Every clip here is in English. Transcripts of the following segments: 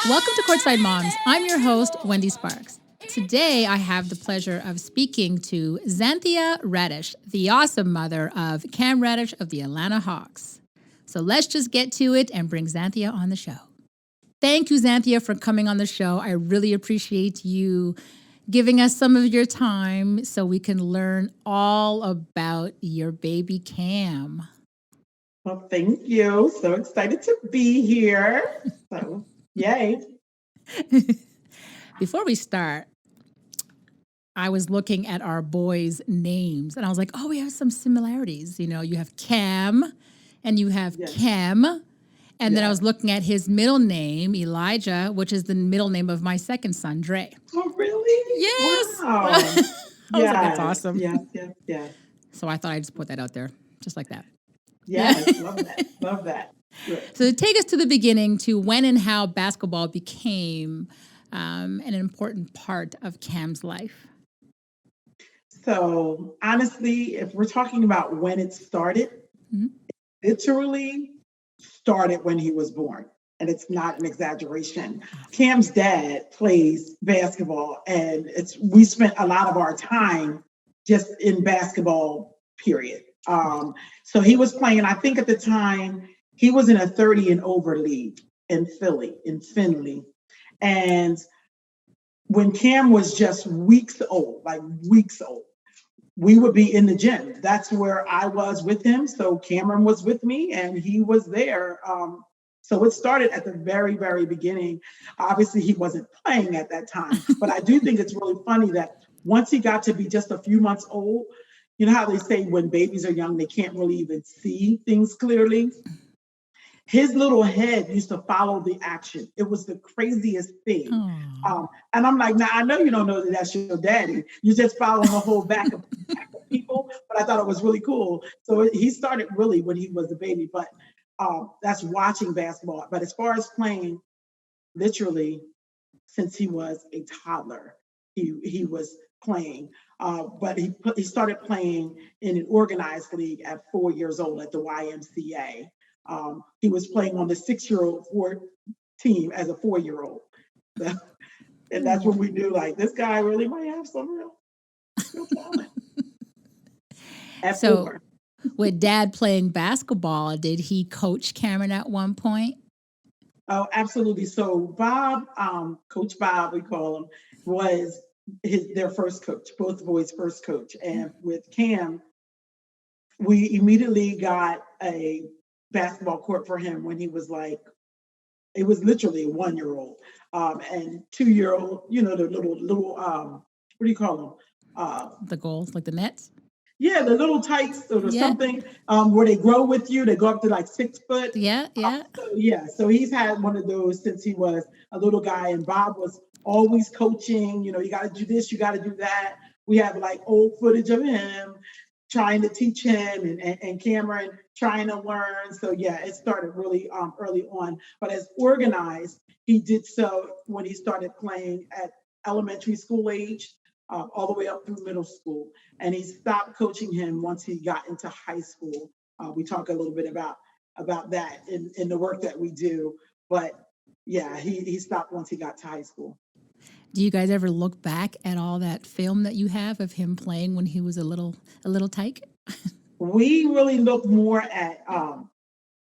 Welcome to Courtside Moms. I'm your host, Wendy Sparks. Today, I have the pleasure of speaking to Zanthia Reddish, the awesome mother of Cam Reddish of the Atlanta Hawks. So let's just get to it and bring Zanthia on the show. Thank you, Zanthia, for coming on the show. I really appreciate you giving us some of your time so we can learn all about your baby Cam. Well, thank you. So excited to be here. So, yay. Before we start, I was looking at our boys' names and I was like, oh, we have some similarities. You know, you have Cam and you have Yes. Cam. And then I Yes. was looking at his middle name, Elijah, which is the middle name of my second son, Dre. Oh, really? Yes. Wow. I was like, that's Yes. awesome. Yes. So I thought I'd just put that out there, just like that. Yes. Love that. Good. So take us to the beginning to when and how basketball became an important part of Cam's life. So, honestly, if we're talking about when it started, Mhm. it literally started when he was born. And it's not an exaggeration. Cam's dad plays basketball, and we spent a lot of our time just in basketball, period. So he was playing, I think at the time, he was in a 30 and over league in Finley. And when Cam was just weeks old, we would be in the gym. That's where I was with him. So Cameron was with me and he was there. So it started at the very, very beginning. Obviously, he wasn't playing at that time, but I do think it's really funny that once he got to be just a few months old, you know how they say when babies are young, they can't really even see things clearly. His little head used to follow the action. It was the craziest thing. And I'm like, now I know you don't know that that's your daddy. You're just following the whole back of people. But I thought it was really cool. So he started really when he was a baby, but that's watching basketball. But as far as playing, literally since he was a toddler, he was playing. But he started playing in an organized league at 4 years old at the YMCA. He was playing on the 6-year-old team as a 4-year-old. And that's when we knew, like, this guy really might have some real talent. At So, 4. with Dad playing basketball, did he coach Cameron at one point? Oh, absolutely. So Bob, Coach Bob, we call him, was their first coach, both boys' first coach. And with Cam, we immediately got a basketball court for him when he was like, it was literally a 1-year-old and 2-year-old, you know, the little what do you call them? The goals, like the nets? Yeah, the little tights or Yeah. something where they grow with you. They go up to like 6 foot. Yeah. So he's had one of those since he was a little guy, and Bob was always coaching. You know, you got to do this, you got to do that. We have like old footage of him trying to teach him and Cameron trying to learn. So yeah, it started really early on. But as organized, he did so when he started playing at elementary school age, all the way up through middle school. And he stopped coaching him once he got into high school. We talk a little bit about that in the work that we do. But yeah, he stopped once he got to high school. Do you guys ever look back at all that film that you have of him playing when he was a little tyke? We really look more at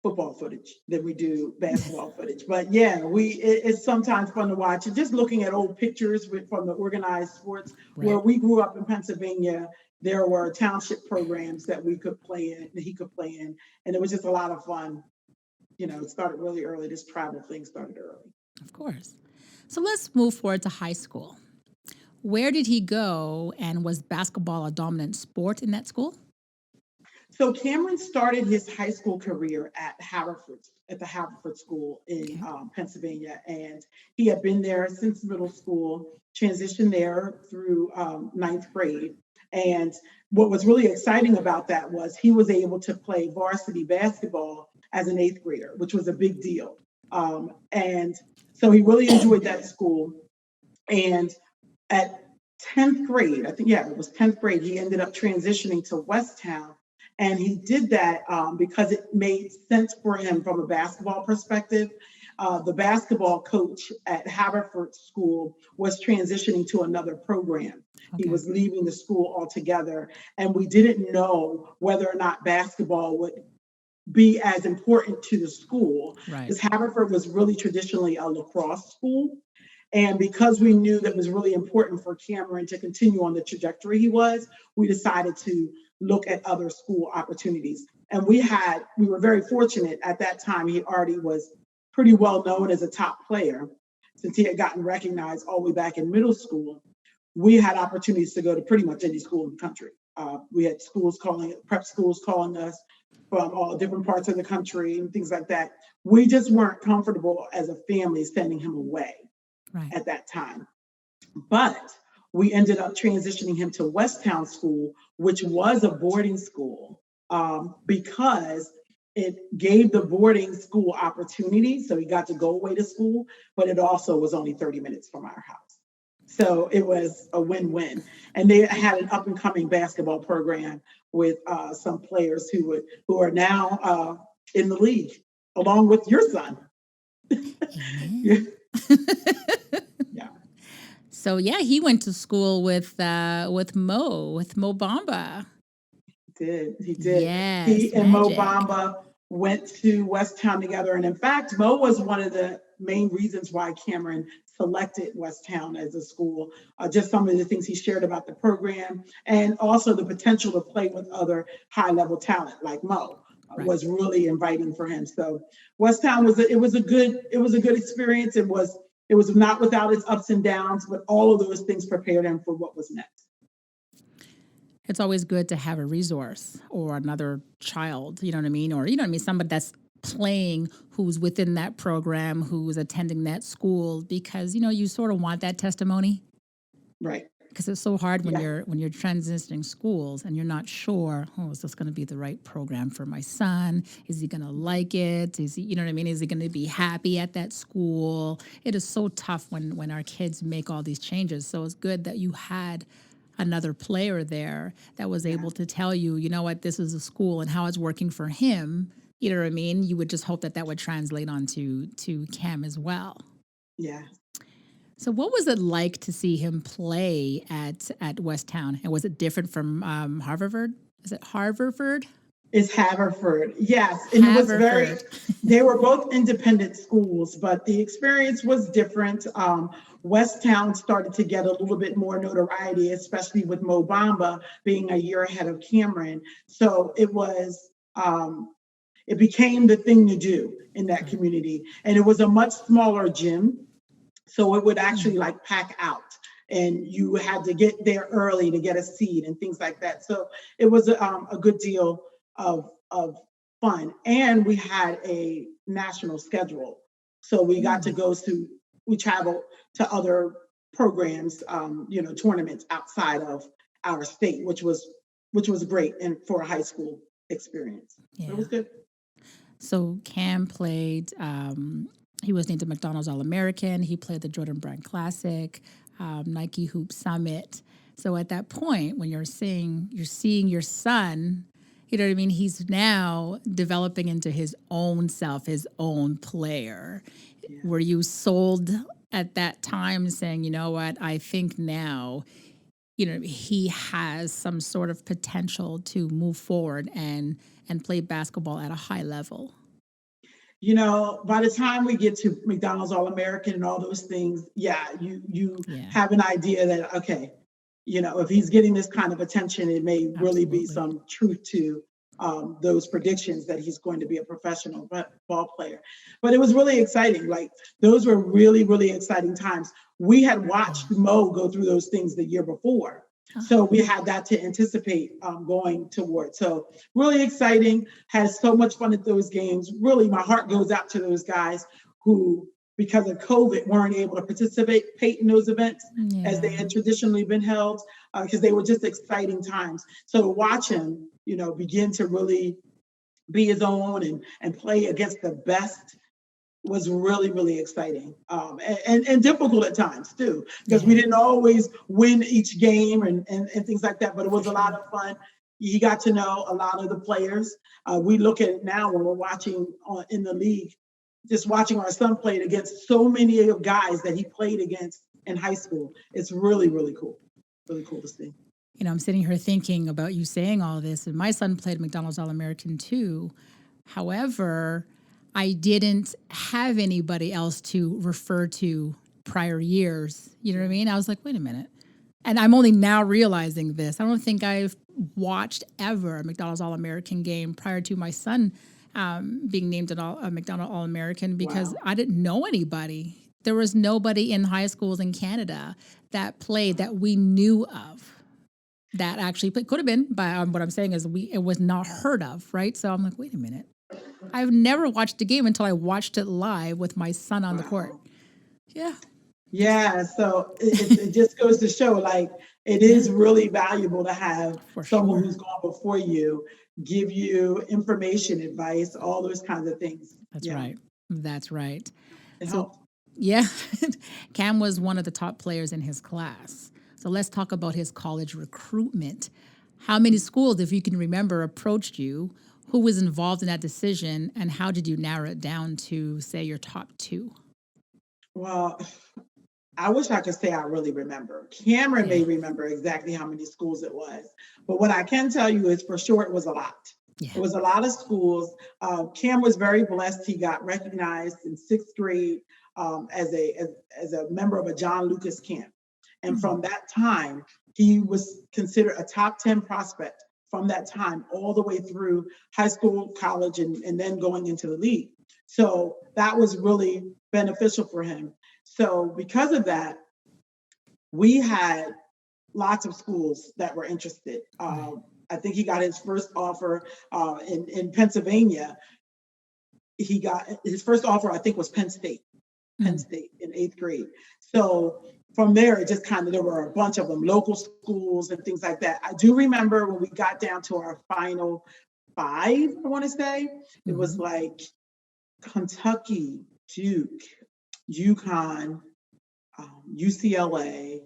football footage than we do basketball footage. But yeah, it's sometimes fun to watch. And just looking at old pictures from the organized sports where we grew up in Pennsylvania, there were township programs that we could play in, that he could play in, and it was just a lot of fun. You know, it started really early. This travel thing started early. Of course. So let's move forward to high school. Where did he go, and was basketball a dominant sport in that school? So Cameron started his high school career at the Haverford School in Pennsylvania, and he had been there since middle school, transitioned there through ninth grade. And what was really exciting about that was he was able to play varsity basketball as an 8th grader, which was a big deal. And so he really enjoyed that school. And at 10th grade, I think, yeah, it was 10th grade, he ended up transitioning to Westtown. And he did that because it made sense for him from a basketball perspective. the basketball coach at Haverford School was transitioning to another program. He Okay. was leaving the school altogether, and we didn't know whether or not basketball would be as important to the school, Right. because Haverford was really traditionally a lacrosse school. And because we knew that it was really important for Cameron to continue on the trajectory he was, we decided to look at other school opportunities. And we were very fortunate at that time. He already was pretty well known as a top player since he had gotten recognized all the way back in middle school. We had opportunities to go to pretty much any school in the country. We had prep schools calling us from all different parts of the country and things like that. We just weren't comfortable as a family sending him away at that time. But we ended up transitioning him to Westtown School, which was a boarding school, because it gave the boarding school opportunity. So he got to go away to school, but it also was only 30 minutes from our house. So it was a win-win. And they had an up-and-coming basketball program with some players who are now in the league, along with your son. Yeah. Yeah. So yeah, he went to school with Mo Bamba. He did. Yes, He and Mo magic. Bamba went to Westtown together. And in fact, Mo was one of the main reasons why Cameron selected Westtown as a school. Just some of the things he shared about the program, and also the potential to play with other high-level talent like Mo. Was really inviting for him. So Westtown was a good experience. It was not without its ups and downs, but all of those things prepared him for what was next. It's always good to have a resource or another child, you know what I mean? Or, somebody that's playing who's within that program, who's attending that school, because, you sort of want that testimony. Right. Because it's so hard when you're transitioning schools and you're not sure, is this going to be the right program for my son? Is he going to like it? Is he, you know what I mean? Is he going to be happy at that school? It is so tough when our kids make all these changes. So it's good that you had another player there that was able to tell you, you know what, this is a school and how it's working for him. You know what I mean? You would just hope that would translate onto Cam as well. Yeah. So what was it like to see him play at Westtown? And was it different from Haverford? Is it Haverford? It's Haverford, yes. And Haverford. It was they were both independent schools, but the experience was different. Westtown started to get a little bit more notoriety, especially with Mo Bamba being a year ahead of Cameron. So it was, it became the thing to do in that community. And it was a much smaller gym. So it would actually pack out, and you had to get there early to get a seat and things like that. So it was a good deal of fun. And we had a national schedule. So we got to we traveled to other programs, tournaments outside of our state, which was great and for a high school experience. Yeah. It was good. So Cam played, he was named the McDonald's All-American. He played the Jordan Brand Classic, Nike Hoop Summit. So at that point, when you're seeing your son, you know what I mean? He's now developing into his own self, his own player. Yeah. Were you sold at that time saying, you know what, I think now, he has some sort of potential to move forward and play basketball at a high level? By the time we get to McDonald's All-American and all those things, you have an idea that, okay, if he's getting this kind of attention, it may really be some truth to those predictions that he's going to be a professional ball player. But it was really exciting. Like, those were really, really exciting times. We had watched Mo go through those things the year before. So we had that to anticipate going toward. So really exciting, had so much fun at those games. Really, my heart goes out to those guys who, because of COVID, weren't able to participate in those events as they had traditionally been held, because they were just exciting times. So to watch him, begin to really be his own and play against the best was really, really exciting, and difficult at times too, because we didn't always win each game and things like that, but it was a lot of fun. You got to know a lot of the players. We look at it now when we're watching in the league. just watching our son play against so many of guys that he played against in high school. It's really, really cool. Really cool to see. I'm sitting here thinking about you saying all this, and my son played McDonald's All-American too. However, I didn't have anybody else to refer to prior years. You know what I mean? I was like, wait a minute. And I'm only now realizing this. I don't think I've watched ever a McDonald's All-American game prior to my son being named a McDonald All-American because I didn't know anybody. There was nobody in high schools in Canada that played that we knew of that actually played. Could have been, but what I'm saying is it was not heard of, right? So I'm like, wait a minute. I've never watched a game until I watched it live with my son on the court. Yeah. Yeah, so it just goes to show, like, it is really valuable to have someone who's gone before you give you information, advice, all those kinds of things. That's right. That's right. It helps. Yeah, Cam was one of the top players in his class. So let's talk about his college recruitment. How many schools, if you can remember, approached you? Who was involved in that decision? And how did you narrow it down to, say, your top two? Well, I wish I could say I really remember. Cameron may remember exactly how many schools it was. But what I can tell you is for sure it was a lot. Yeah. It was a lot of schools. Cam was very blessed. He got recognized in 6th grade as a member of a John Lucas camp. And from that time, he was considered a top 10 prospect from that time all the way through high school, college, and then going into the league. So that was really beneficial for him. So because of that, we had lots of schools that were interested. I think he got his first offer in Pennsylvania. He got his first offer, I think, was Penn State in 8th grade. So from there, it just there were a bunch of them, local schools and things like that. I do remember when we got down to our final 5, I want to say, it was like Kentucky, Duke, UConn, UCLA,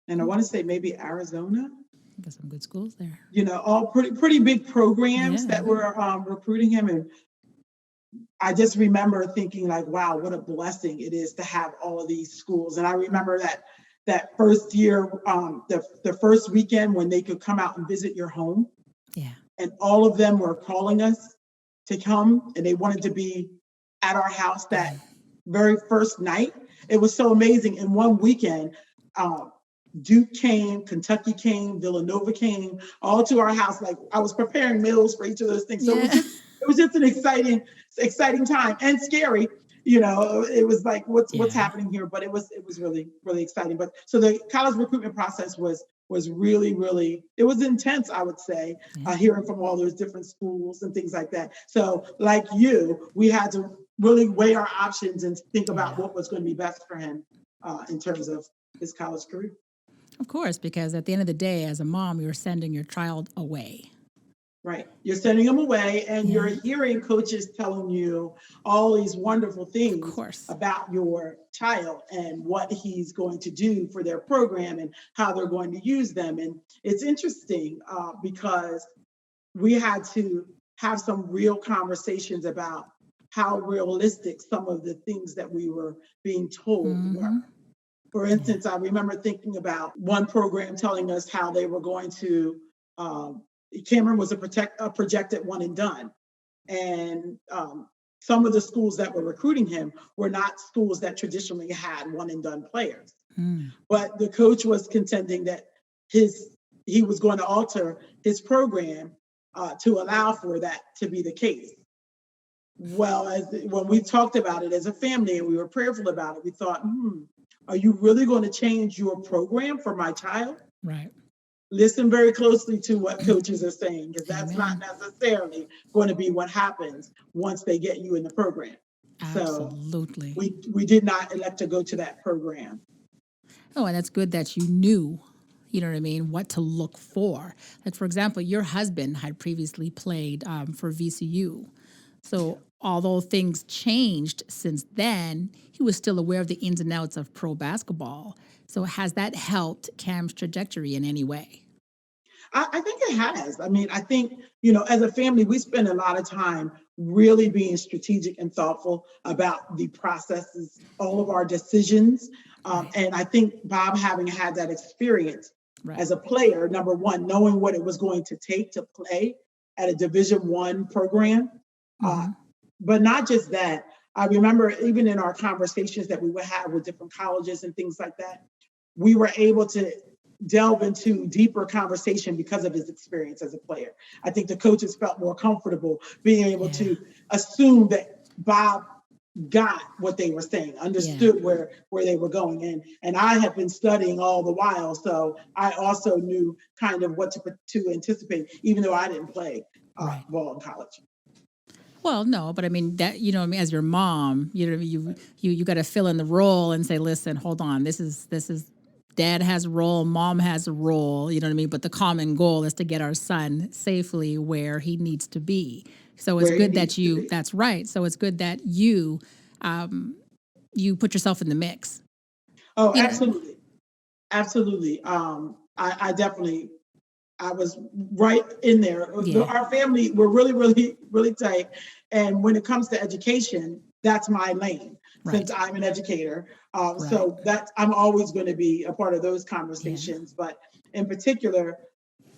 and I want to say maybe Arizona. Got some good schools there. All pretty big programs that were recruiting him. And I just remember thinking like, wow, what a blessing it is to have all of these schools. And I remember that first year, the first weekend when they could come out and visit your home. Yeah. And all of them were calling us to come, and they wanted to be at our house that very first night. It was so amazing. In one weekend, Duke came, Kentucky came, Villanova came, all to our house. Like, I was preparing meals for each of those things. So it was just an exciting time and scary. It was like, what's happening here? But it was really, really exciting. But so the college recruitment process was really, really, it was intense, I would say, hearing from all those different schools and things like that. So like you, we had to really weigh our options and think about what was going to be best for him in terms of his college career. Of course, because at the end of the day, as a mom, you're sending your child away. Right. You're sending them away, and you're hearing coaches telling you all these wonderful things about your child and what he's going to do for their program and how they're going to use them. And it's interesting because we had to have some real conversations about how realistic some of the things that we were being told were. For instance, I remember thinking about one program telling us how they were going to Cameron was a projected one and done. And some of the schools that were recruiting him were not schools that traditionally had one and done players. But the coach was contending that he was going to alter his program to allow for that to be the case. Well, when we talked about it as a family and we were prayerful about it, we thought, are you really going to change your program for my child? Right. Listen very closely to what coaches are saying, because that's not necessarily going to be what happens once they get you in the program. Absolutely. So we did not elect to go to that program. Oh, and that's good that you knew, you know what I mean, what to look for. Like, for example, your husband had previously played for VCU. So although things changed since then, he was still aware of the ins and outs of pro basketball. So has that helped Cam's trajectory in any way? I think it has. I mean, I think, as a family, we spend a lot of time really being strategic and thoughtful about the processes, all of our decisions. Right. And I think Bob, having had that experience Right. as a player, number one, knowing what it was going to take to play at a Division I program, but not just that. I remember even in our conversations that we would have with different colleges and things like that, we were able to delve into deeper conversation because of his experience as a player. I think the coaches felt more comfortable being able to assume that Bob got what they were saying, understood where they were going in. And I had been studying all the while, so I also knew kind of what to anticipate, even though I didn't play ball in college. Well, no, but I mean that, I mean, as your mom, you got to fill in the role and say, listen, hold on, this is dad has a role, mom has a role, you know what I mean? But the common goal is to get our son safely where he needs to be. So it's good that that's right. So it's good that you put yourself in the mix. Oh, absolutely. Absolutely. I definitely, I was right in there. Our family, we're really, really, really tight. And when it comes to education, that's my lane. Since I'm an educator. So I'm always going to be a part of those conversations. But in particular,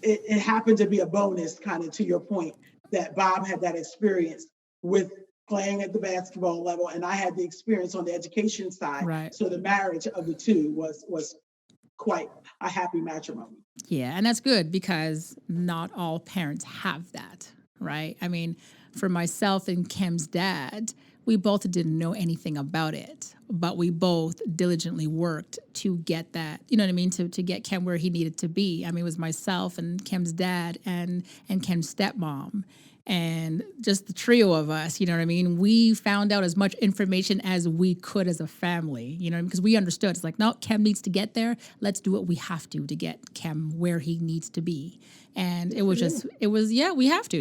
it happened to be a bonus, kind of to your point, that Bob had that experience with playing at the basketball level, and I had the experience on the education side. Right. So the marriage of the two was quite a happy matrimony. Yeah, and that's good because not all parents have that, right? I mean, for myself and Cam's dad, we both didn't know anything about it, but we both diligently worked to get that, you know what I mean, to get Cam where he needed to be. I mean, it was myself and Cam's dad and Cam's stepmom. And just the trio of us, you know what I mean? We found out as much information as we could as a family, because we understood. It's like, no, Cam needs to get there. Let's do what we have to get Cam where he needs to be. And it was we have to,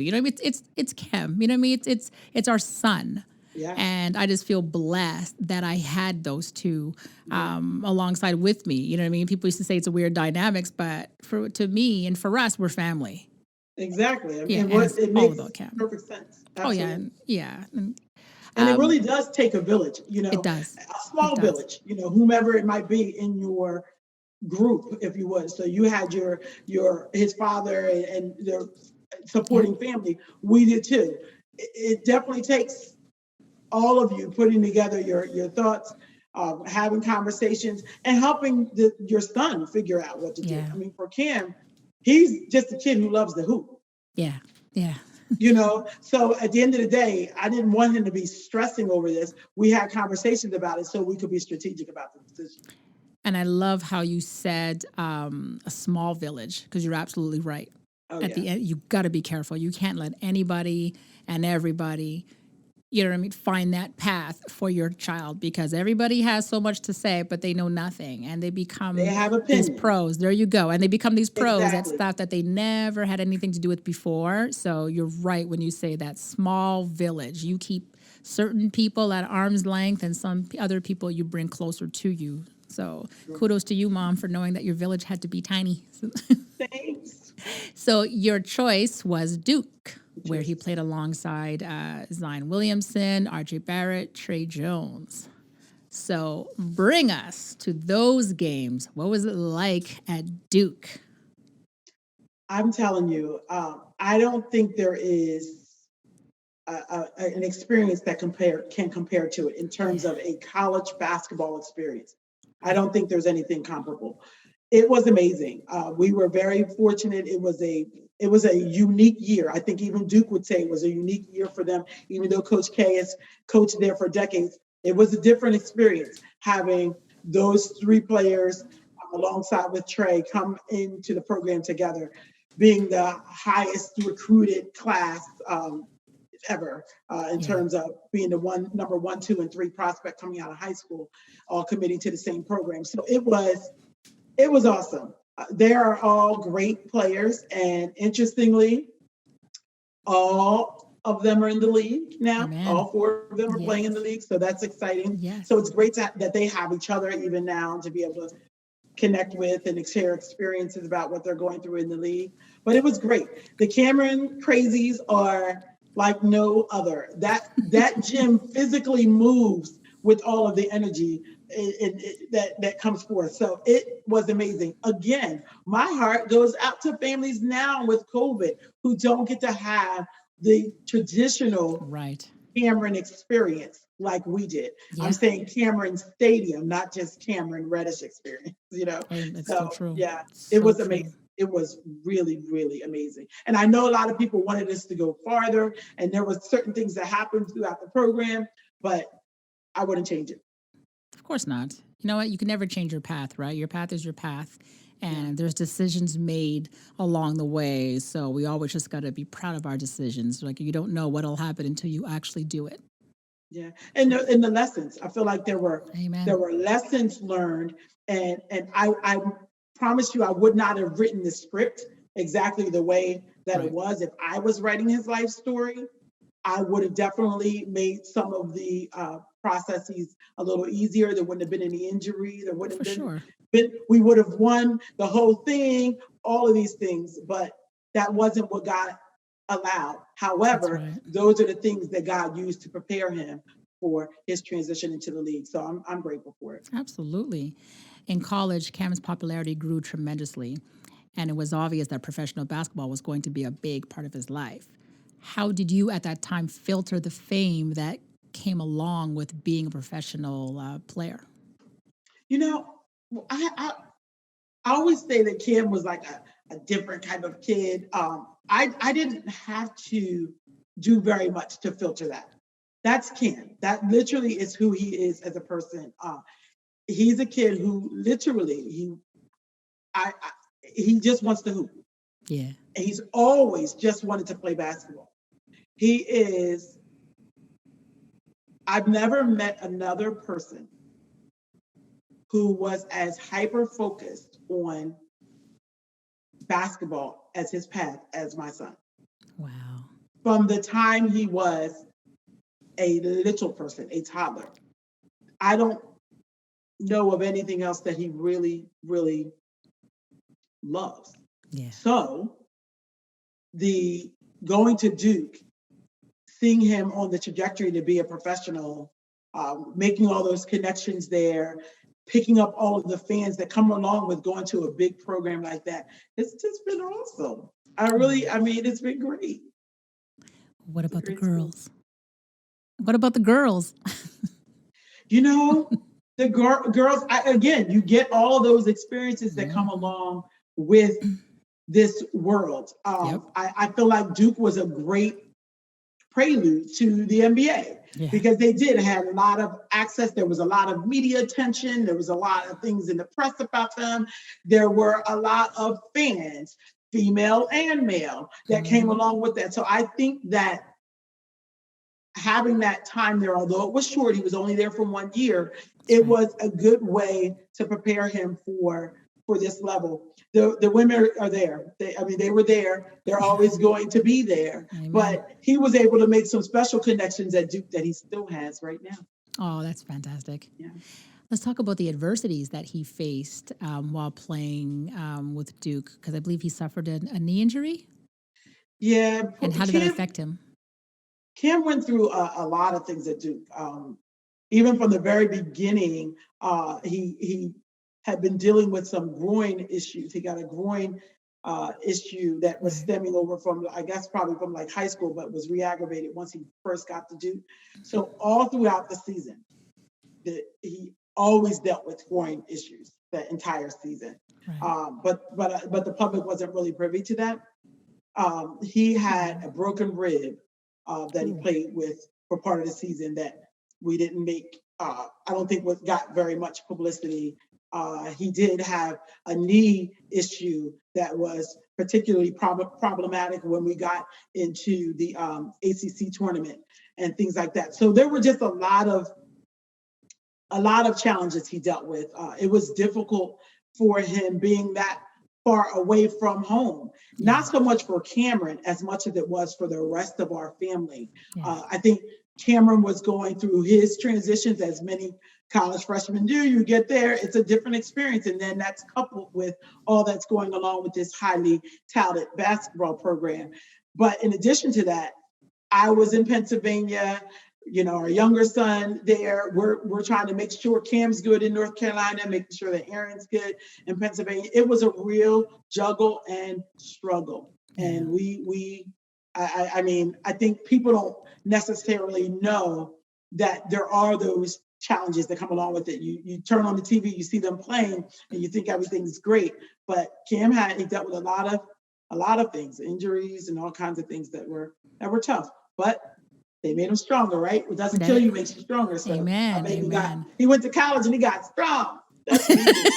it's Cam, you know what I mean? It's our son. Yeah. And I just feel blessed that I had those two alongside with me. You know what I mean? People used to say it's a weird dynamics, but to me and for us, we're family. Exactly. I mean, it makes perfect sense. Absolutely. Oh, yeah. And it really does take a village, It does. A small village, whomever it might be in your group, if you would. So you had his father and their supporting family. We did too. It definitely takes all of you putting together your thoughts, having conversations, and helping your son figure out what to do. I mean, for Cam, he's just a kid who loves the hoop. Yeah. So at the end of the day, I didn't want him to be stressing over this. We had conversations about it so we could be strategic about the decision. And I love how you said a small village, because you're absolutely right. At the end, you got to be careful. You can't let anybody and everybody, you know what I mean, find that path for your child, because everybody has so much to say, but they know nothing. And they become these pros. There you go. And they become these pros at stuff that they never had anything to do with before. So you're right when you say that small village. You keep certain people at arm's length and some other people you bring closer to you. So kudos to you, Mom, for knowing that your village had to be tiny. Thanks. So your choice was Duke, where he played alongside Zion Williamson, RJ Barrett, Trey Jones. So bring us to those games. What was it like at Duke? I'm telling you, I don't think there is an experience that can compare to it in terms of a college basketball experience. I don't think there's anything comparable. It was amazing. We were very fortunate. It was a unique year. I think even Duke would say it was a unique year for them, even though Coach K has coached there for decades. It was a different experience having those three players alongside with Trey come into the program together, being the highest recruited class ever in terms of being the number 1, 2, and 3 prospect coming out of high school, all committing to the same program. So it was awesome. They are all great players, and interestingly, all of them are in the league now. Amen. All 4 of them are playing in the league, so that's exciting. Yes. So it's great that they have each other even now to be able to connect with and share experiences about what they're going through in the league. But it was great. The Cameron crazies are like no other. That gym physically moves with all of the energy that comes forth. So it was amazing. Again, my heart goes out to families now with COVID who don't get to have the traditional Right. Cameron experience like we did. Yeah. I'm saying Cameron Stadium, not just Cameron Reddish experience, Hey, it's so So true. yeah, it So was true. amazing. It was really, really amazing. And I know a lot of people wanted us to go farther, and there was certain things that happened throughout the program, but I wouldn't change it. Of course not. You know what? You can never change your path, right? Your path is your path. Yeah. And there's decisions made along the way. So we always just got to be proud of our decisions. Like you don't know what'll happen until you actually do it. Yeah, and the lessons. I feel like there were Amen. lessons learned, and I promise you, I would not have written the script exactly the way that Right. it was if I was writing his life story. I would have definitely made some of the processes a little easier. There wouldn't have been any injury. There wouldn't For have sure. we would have won the whole thing, all of these things, but that wasn't what God allowed. However, right. those are the things that God used to prepare him for his transition into the league. So I'm grateful for it. Absolutely. In college, Cam's popularity grew tremendously, and it was obvious that professional basketball was going to be a big part of his life. How did you at that time filter the fame that came along with being a professional player? You know, I always say that Cam was like a different type of kid. I didn't have to do very much to filter that. That's Cam. That literally is who he is as a person. He's a kid who literally he just wants to hoop. Yeah. And he's always just wanted to play basketball. He is. I've never met another person who was as hyper focused on basketball as his path as my son. Wow. From the time he was a little person, a toddler. I don't know of anything else that he really, really loves. Yeah. So the going to Duke, seeing him on the trajectory to be a professional, making all those connections there, picking up all of the fans that come along with going to a big program like that, it's just been awesome. It's been great. What about the girls? What about the girls? You know, the girls, again, you get all those experiences that come along with this world. Yep. I feel like Duke was a great prelude to the NBA because they did have a lot of access. There was a lot of media attention. There was a lot of things in the press about them. There were a lot of fans, female and male, that came along with that. So I think that having that time there, although it was short, he was only there for 1 year, it was a good way to prepare him for this level. The women are there. They were there. They're always going to be there. Amen. But he was able to make some special connections at Duke that he still has right now. Oh, that's fantastic. Yeah. Let's talk about the adversities that he faced while playing with Duke, because I believe he suffered a knee injury. Yeah. And how did that affect him? Cam went through a lot of things at Duke. Even from the very beginning, he had been dealing with some groin issues. He got a groin issue that was stemming over from, I guess, probably from like high school, but was re-aggravated once he first got to Duke. So all throughout the season, he always dealt with groin issues the entire season. Right. But the public wasn't really privy to that. He had a broken rib that he played with for part of the season that we didn't make, I don't think got very much publicity. He did have a knee issue that was particularly problematic when we got into the ACC tournament and things like that. So there were just a lot of challenges he dealt with. It was difficult for him being that far away from home, not so much for Cameron as much as it was for the rest of our family. I think Cameron was going through his transitions as many college freshmen do. You get there, it's a different experience. And then that's coupled with all that's going along with this highly touted basketball program. But in addition to that, I was in Pennsylvania, our younger son there. We're trying to make sure Cam's good in North Carolina, making sure that Aaron's good in Pennsylvania. It was a real juggle and struggle. And I think people don't necessarily know that there are those challenges that come along with it. You turn on the TV, you see them playing, and you think everything's great. But Cam he dealt with a lot of things, injuries and all kinds of things that were tough. But they made him stronger, right? What doesn't kill you makes you stronger. So amen. He went to college and he got strong. That's what he did.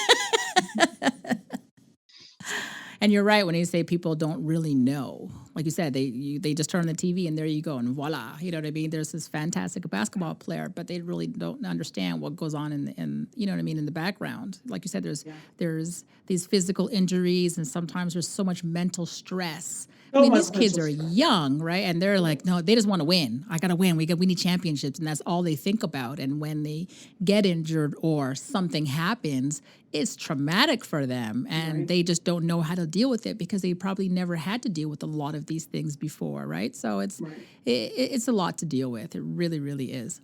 And you're right when you say people don't really know. Like you said, they just turn on the TV and there you go, and voila. You know what I mean? There's this fantastic basketball player, but they really don't understand what goes on in you know what I mean, in the background. Like you said, there's these physical injuries, and sometimes there's so much mental stress. These kids are young, right? And they're like, no, they just want to win. I got to win. We need championships. And that's all they think about. And when they get injured or something happens, it's traumatic for them. And they just don't know how to deal with it because they probably never had to deal with a lot of these things before, right? So it's a lot to deal with. It really, really is.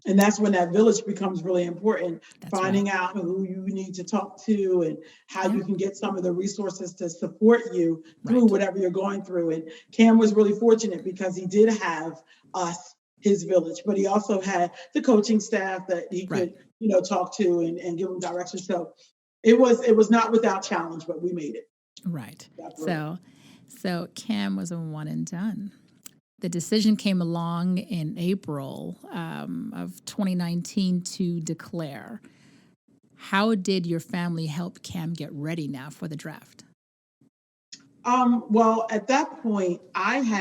And that's when that village becomes really important, finding out who you need to talk to and how you can get some of the resources to support you through whatever you're going through. And Cam was really fortunate because he did have us, his village, but he also had the coaching staff that he could, talk to and give them direction. So it was not without challenge, but we made it. Right. So Cam was a one and done. The decision came along in April of 2019 to declare. How did your family help Cam get ready now for the draft? Well, at that point, once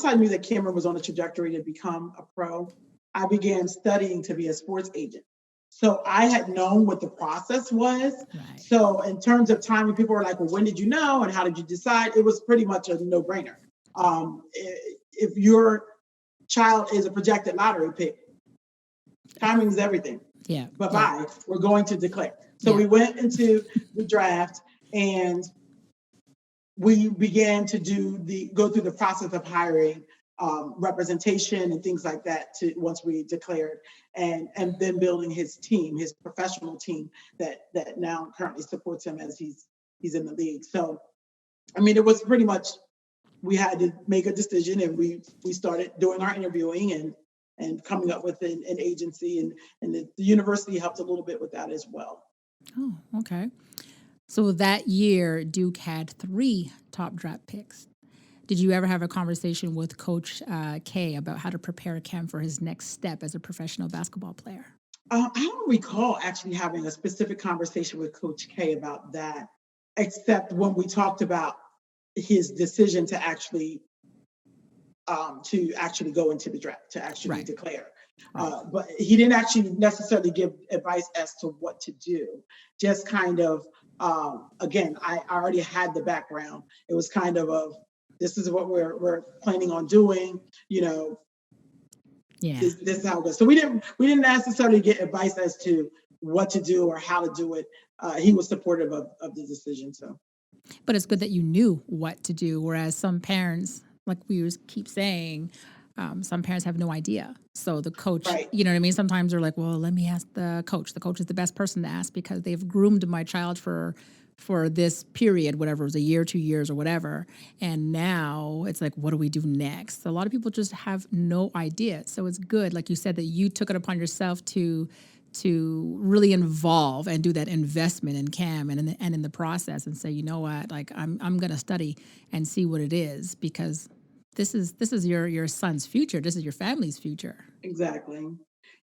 I knew that Cameron was on a trajectory to become a pro, I began studying to be a sports agent. So I had known what the process was. Right. So in terms of timing, people were like, well, when did you know? And how did you decide? It was pretty much a no-brainer. If your child is a projected lottery pick, timing is everything. Yeah. Bye-bye. We're going to declare. So we went into the draft and we began to go through the process of hiring representation and things like that once we declared, and then building his team, his professional team that now currently supports him as he's in the league. So, it was pretty much, we had to make a decision, and we started doing our interviewing and coming up with an agency, and the university helped a little bit with that as well. Oh, okay. So that year, Duke had 3 top draft picks. Did you ever have a conversation with Coach K about how to prepare Cam for his next step as a professional basketball player? I don't recall actually having a specific conversation with Coach K about that, except when we talked about his decision to actually go into the draft, to actually declare. But he didn't actually necessarily give advice as to what to do. Just kind of, again, I already had the background. It was kind of this is what we're planning on doing, This is how it goes. So we didn't necessarily get advice as to what to do or how to do it. He was supportive of the decision. So, but it's good that you knew what to do. Whereas some parents, like we keep saying, some parents have no idea. So the coach, you know what I mean? Sometimes they're like, well, let me ask the coach. The coach is the best person to ask because they've groomed my child for this period, whatever it was, a year, 2 years, or whatever. And now it's like, what do we do next? So a lot of people just have no idea. So it's good, like you said, that you took it upon yourself to really involve and do that investment in Cam and in the process, and say, you know what, like I'm going to study and see what it is, because this is your son's future. This is your family's future. Exactly.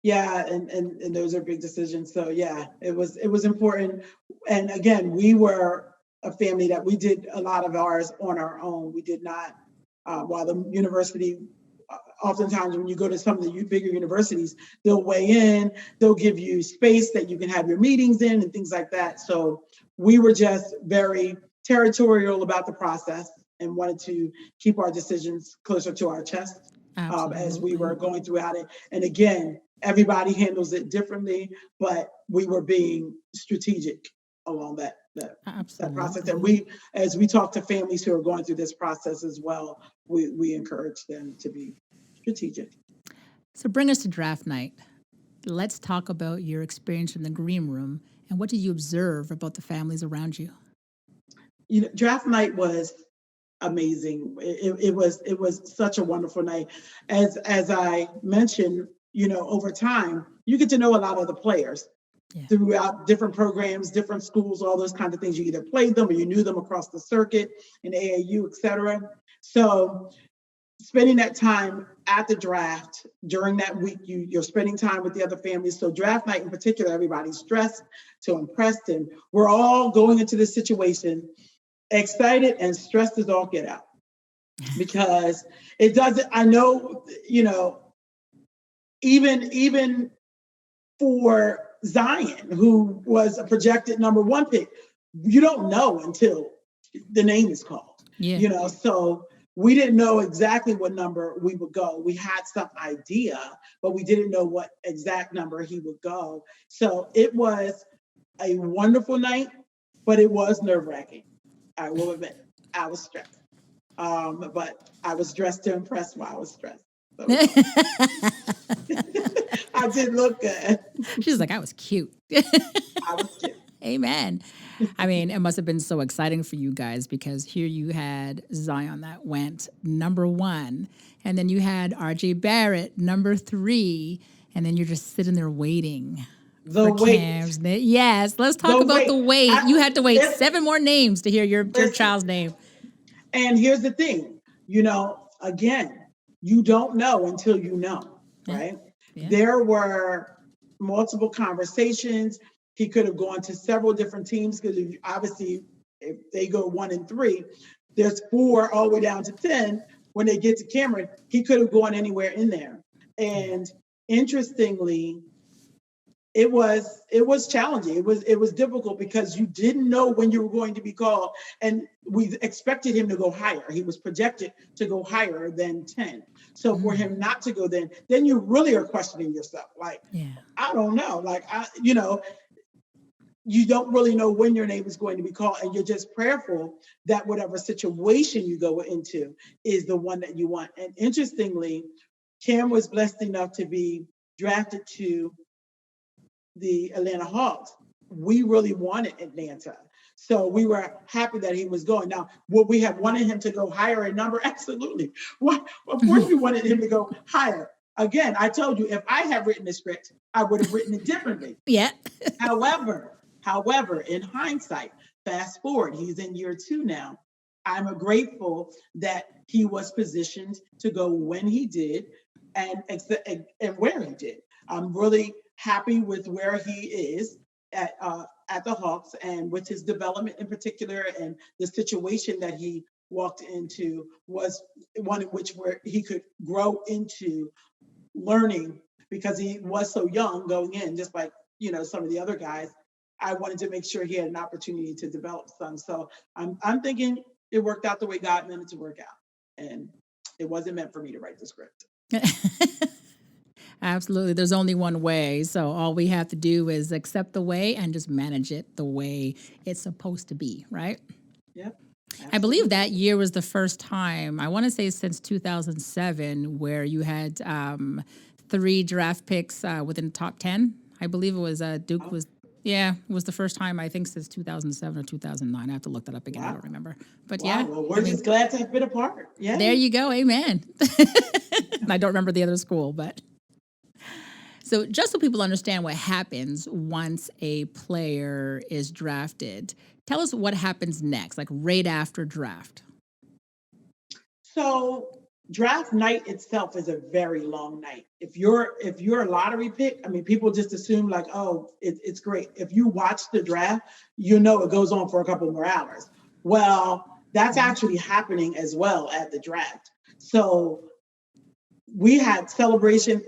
Yeah, and those are big decisions. So yeah, it was important. And again, we were a family that we did a lot of ours on our own. We did not, while the university, oftentimes when you go to some of the bigger universities, they'll weigh in, they'll give you space that you can have your meetings in and things like that. So we were just very territorial about the process and wanted to keep our decisions closer to our chest as we were going throughout it. And again, everybody handles it differently, but we were being strategic along that process. And as we talk to families who are going through this process as well, we encourage them to be strategic. So bring us to draft night. Let's talk about your experience in the green room and what did you observe about the families around you? Draft night was amazing. It was such a wonderful night. As I mentioned, over time, you get to know a lot of the players throughout different programs, different schools, all those kinds of things. You either played them or you knew them across the circuit in AAU, et cetera. So spending that time at the draft during that week, you're spending time with the other families. So draft night in particular, everybody's dressed to impress, and we're all going into this situation excited and stressed as all get out, because it doesn't, I know, even for Zion, who was a projected number 1 pick, you don't know until the name is called. So we didn't know exactly what number we would go. We had some idea, but we didn't know what exact number he would go. So it was a wonderful night, but it was nerve-wracking. I will admit, I was stressed. But I was dressed to impress while I was stressed. So I did look good. She's like, I was cute. I was cute. Amen. I mean, it must have been so exciting for you guys, because here you had Zion that went number 1, and then you had RJ Barrett number 3, and then you're just sitting there waiting. The wait. Yes, let's talk about the wait. You had to wait 7 more names to hear your child's name. And here's the thing, again, you don't know until you know, right? Yeah. There were multiple conversations. He could have gone to several different teams, because obviously if they go 1 and 3, there's 4 all the way down to 10. When they get to Cameron, he could have gone anywhere in there. And interestingly, it was challenging. It was difficult, because you didn't know when you were going to be called, and we expected him to go higher. He was projected to go higher than 10. So for him not to go then you really are questioning yourself. Like, I don't know. Like, you don't really know when your name is going to be called, and you're just prayerful that whatever situation you go into is the one that you want. And interestingly, Cam was blessed enough to be drafted to the Atlanta Hawks. We really wanted Atlanta, so we were happy that he was going. Now, would we have wanted him to go higher in number? Absolutely. Of course we wanted him to go higher. Again, I told you, if I had written the script, I would have written it differently. Yeah. However, in hindsight, fast forward, he's in year 2 now. I'm grateful that he was positioned to go when he did and where he did. I'm really happy with where he is at the Hawks, and with his development in particular, and the situation that he walked into was one in which where he could grow into learning, because he was so young going in, just like some of the other guys. I wanted to make sure he had an opportunity to develop some. So I'm thinking it worked out the way God meant it to work out, and it wasn't meant for me to write the script. Absolutely. There's only one way. So all we have to do is accept the way and just manage it the way it's supposed to be, right? Yep. Absolutely. I believe that year was the first time, I want to say since 2007, where you had 3 draft picks within the top 10. I believe it was Duke was, it was the first time, I think, since 2007 or 2009. I have to look that up again. Wow. I don't remember. But well, we're just glad to have been a part. Yeah. There you go. Amen. I don't remember the other school, but. So just so people understand what happens once a player is drafted, tell us what happens next, like right after draft. So draft night itself is a very long night. If you're a lottery pick, I mean, people just assume like, oh, it's great. If you watch the draft, it goes on for a couple more hours. Well, that's actually happening as well at the draft. So we had a celebration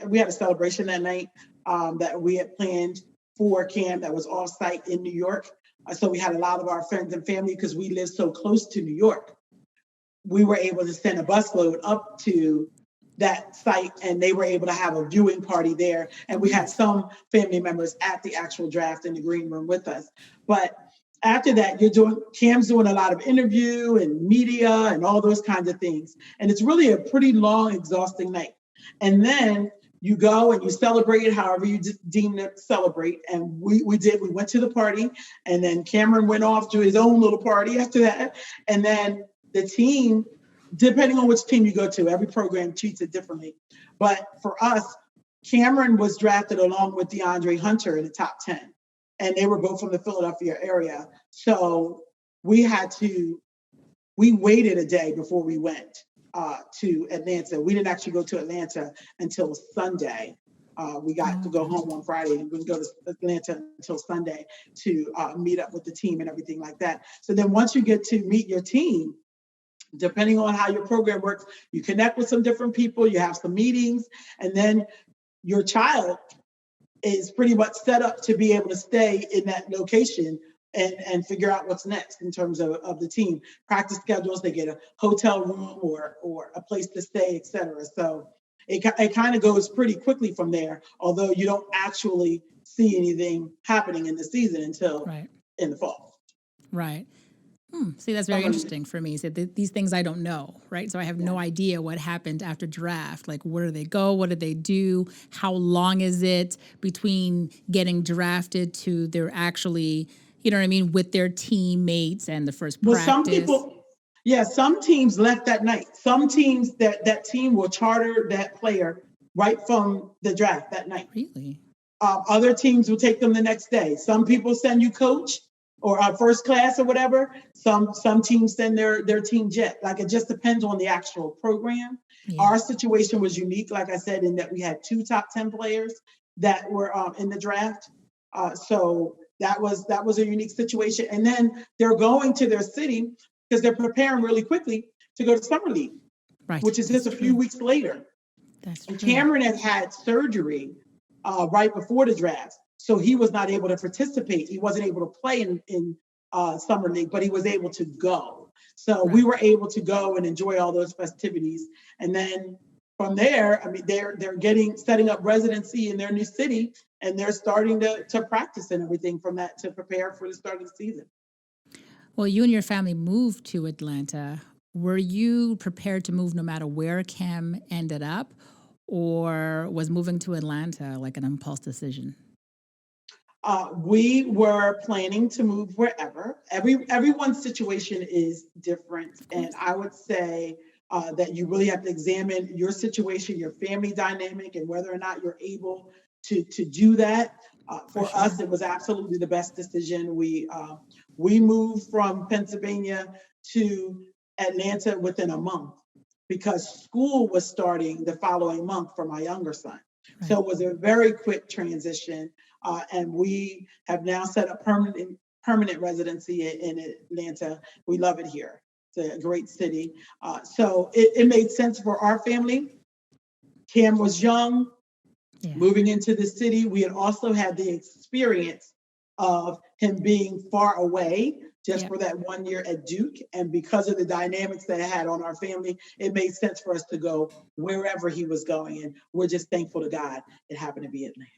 that night that we had planned for Cam that was off-site in New York. So we had a lot of our friends and family, because we live so close to New York. We were able to send a busload up to that site, and they were able to have a viewing party there. And we had some family members at the actual draft in the green room with us. But after that, Cam's doing a lot of interview and media and all those kinds of things. And it's really a pretty long, exhausting night. And then you go and you celebrate it however you deem to celebrate. And we went to the party, and then Cameron went off to his own little party after that. And then the team, depending on which team you go to, every program treats it differently. But for us, Cameron was drafted along with DeAndre Hunter in the top 10. And they were both from the Philadelphia area. So we waited a day before we went to Atlanta. We didn't actually go to Atlanta until Sunday. We got to go home on Friday and we didn't go to Atlanta until Sunday to meet up with the team and everything like that. So then once you get to meet your team, depending on how your program works, you connect with some different people, you have some meetings, and then your child is pretty much set up to be able to stay in that location and figure out what's next in terms of the team. Practice schedules, they get a hotel room or a place to stay, et cetera. So it kind of goes pretty quickly from there, although you don't actually see anything happening in the season until in the fall. Right. See, that's very interesting for me. So these things I don't know, right? So I have no idea what happened after draft. Like, where do they go? What did they do? How long is it between getting drafted to they're actually, you know what I mean, with their teammates and the first practice? Some teams left that night. Some teams, that team will charter that player right from the draft that night. Really? Other teams will take them the next day. Some people send you coach or first class or whatever. Some teams send their team jet. Like, it just depends on the actual program. Yeah. Our situation was unique, like I said, in that we had 2 top 10 players that were in the draft. So that was a unique situation. And then they're going to their city because they're preparing really quickly to go to Summer League, which is just a few weeks later. And Cameron had surgery right before the draft. So he was not able to participate. He wasn't able to play in Summer League, but he was able to go. So we were able to go and enjoy all those festivities. And then from there, I mean, they're setting up residency in their new city, and they're starting to practice and everything from that to prepare for the start of the season. Well, you and your family moved to Atlanta. Were you prepared to move no matter where Cam ended up, or was moving to Atlanta like an impulse decision? We were planning to move wherever. Everyone's situation is different. And I would say that you really have to examine your situation, your family dynamic, and whether or not you're able to do that. For us, it was absolutely the best decision. We moved from Pennsylvania to Atlanta within a month because school was starting the following month for my younger son. Right. So it was a very quick transition. And we have now set up permanent residency in Atlanta. We love it here. It's a great city. So it made sense for our family. Cam was young, moving into the city. We had also had the experience of him being far away just for that 1 year at Duke. And because of the dynamics that it had on our family, it made sense for us to go wherever he was going. And we're just thankful to God it happened to be Atlanta.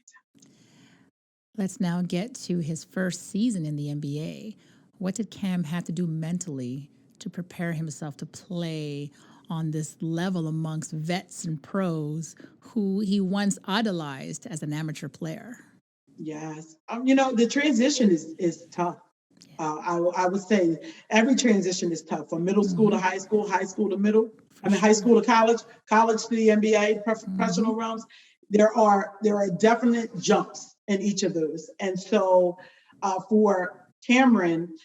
Let's now get to his first season in the NBA. What did Cam have to do mentally to prepare himself to play on this level amongst vets and pros who he once idolized as an amateur player? Yes. The transition is tough. I would say every transition is tough, from middle school to high school to middle. High school to college to the NBA, professional realms. There are definite jumps in each of those. And so for Cameron,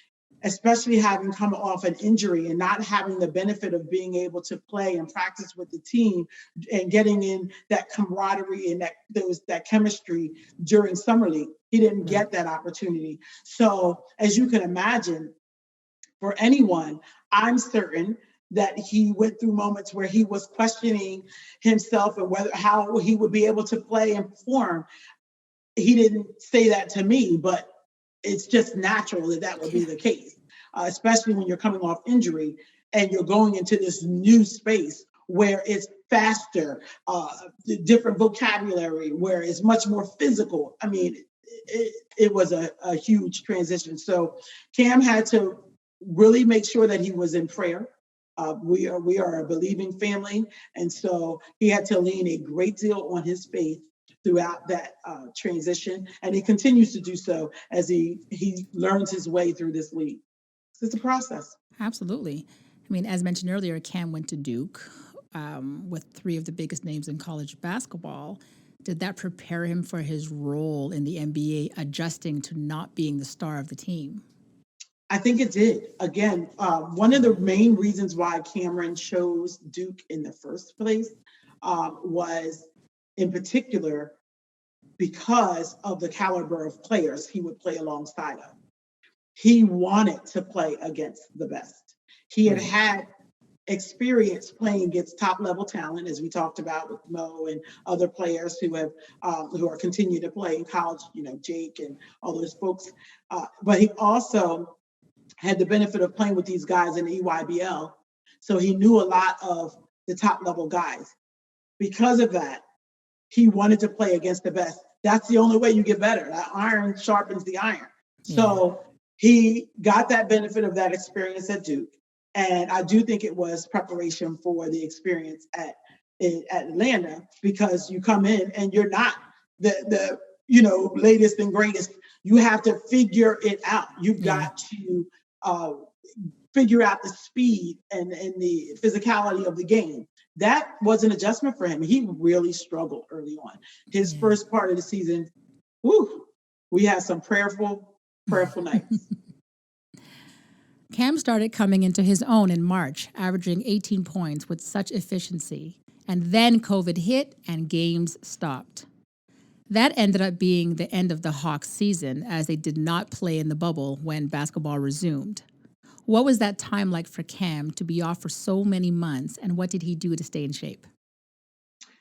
especially having come off an injury and not having the benefit of being able to play and practice with the team and getting in that camaraderie and that chemistry during Summer League, he didn't get that opportunity. So as you can imagine, for anyone, I'm certain that he went through moments where he was questioning himself and how he would be able to play and perform. He didn't say that to me, but it's just natural that would be the case, especially when you're coming off injury and you're going into this new space where it's faster, different vocabulary, where it's much more physical. I mean, it was a huge transition. So Cam had to really make sure that he was in prayer. We are a believing family, and so he had to lean a great deal on his faith throughout that transition, and he continues to do so as he learns his way through this league. So it's a process. Absolutely. I mean, as mentioned earlier, Cam went to Duke with three of the biggest names in college basketball. Did that prepare him for his role in the NBA, adjusting to not being the star of the team? I think it did. Again, one of the main reasons why Cameron chose Duke in the first place was, in particular, because of the caliber of players he would play alongside of. He wanted to play against the best. He had had experience playing against top level talent, as we talked about with Mo and other players who are continuing to play in college, Jake and all those folks. But he also had the benefit of playing with these guys in the EYBL. So he knew a lot of the top level guys. Because of that, he wanted to play against the best. That's the only way you get better. That iron sharpens the iron. So he got that benefit of that experience at Duke. And I do think it was preparation for the experience at Atlanta, because you come in and you're not the latest and greatest. You have to figure it out. You've got to figure out the speed and the physicality of the game. That was an adjustment for him. He really struggled early on. His first part of the season, we had some prayerful nights. Cam started coming into his own in March, averaging 18 points with such efficiency. And then COVID hit and games stopped. That ended up being the end of the Hawks season, as they did not play in the bubble when basketball resumed. What was that time like for Cam to be off for so many months, and what did he do to stay in shape?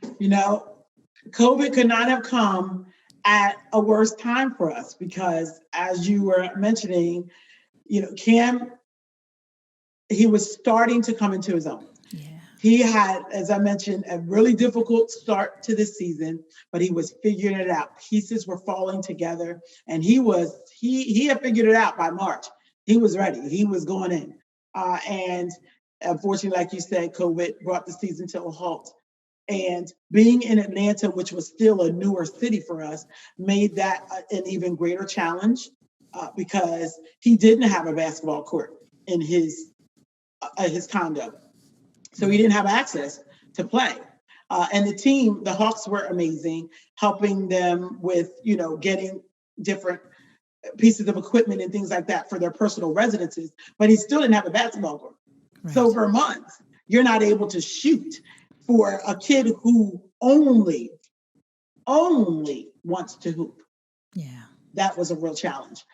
COVID could not have come at a worse time for us, because as you were mentioning, Cam, he was starting to come into his own. He had, as I mentioned, a really difficult start to this season, but he was figuring it out. Pieces were falling together, and he had figured it out by March. He was ready. He was going in. And unfortunately, like you said, COVID brought the season to a halt. And being in Atlanta, which was still a newer city for us, made that an even greater challenge, because he didn't have a basketball court in his condo. So he didn't have access to play. And the team, the Hawks, were amazing, helping them with, getting different pieces of equipment and things like that for their personal residences. But he still didn't have a basketball court. Right. So for months, you're not able to shoot for a kid who only wants to hoop. Yeah. That was a real challenge.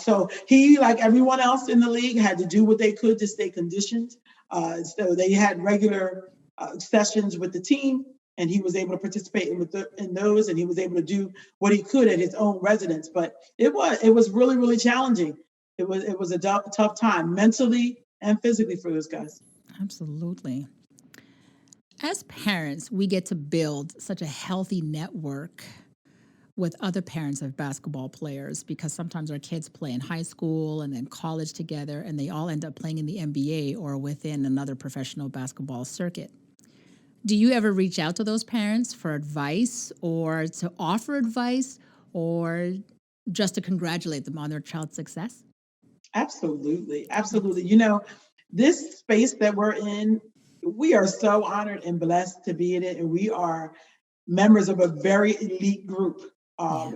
So he, like everyone else in the league, had to do what they could to stay conditioned. So they had regular sessions with the team, and he was able to participate in those, and he was able to do what he could at his own residence. But it was really, really challenging. It was a tough time, mentally and physically, for those guys. Absolutely. As parents, we get to build such a healthy network with other parents of basketball players, because sometimes our kids play in high school and then college together, and they all end up playing in the NBA or within another professional basketball circuit. Do you ever reach out to those parents for advice, or to offer advice, or just to congratulate them on their child's success? Absolutely. This space that we're in, we are so honored and blessed to be in it, and we are members of a very elite group.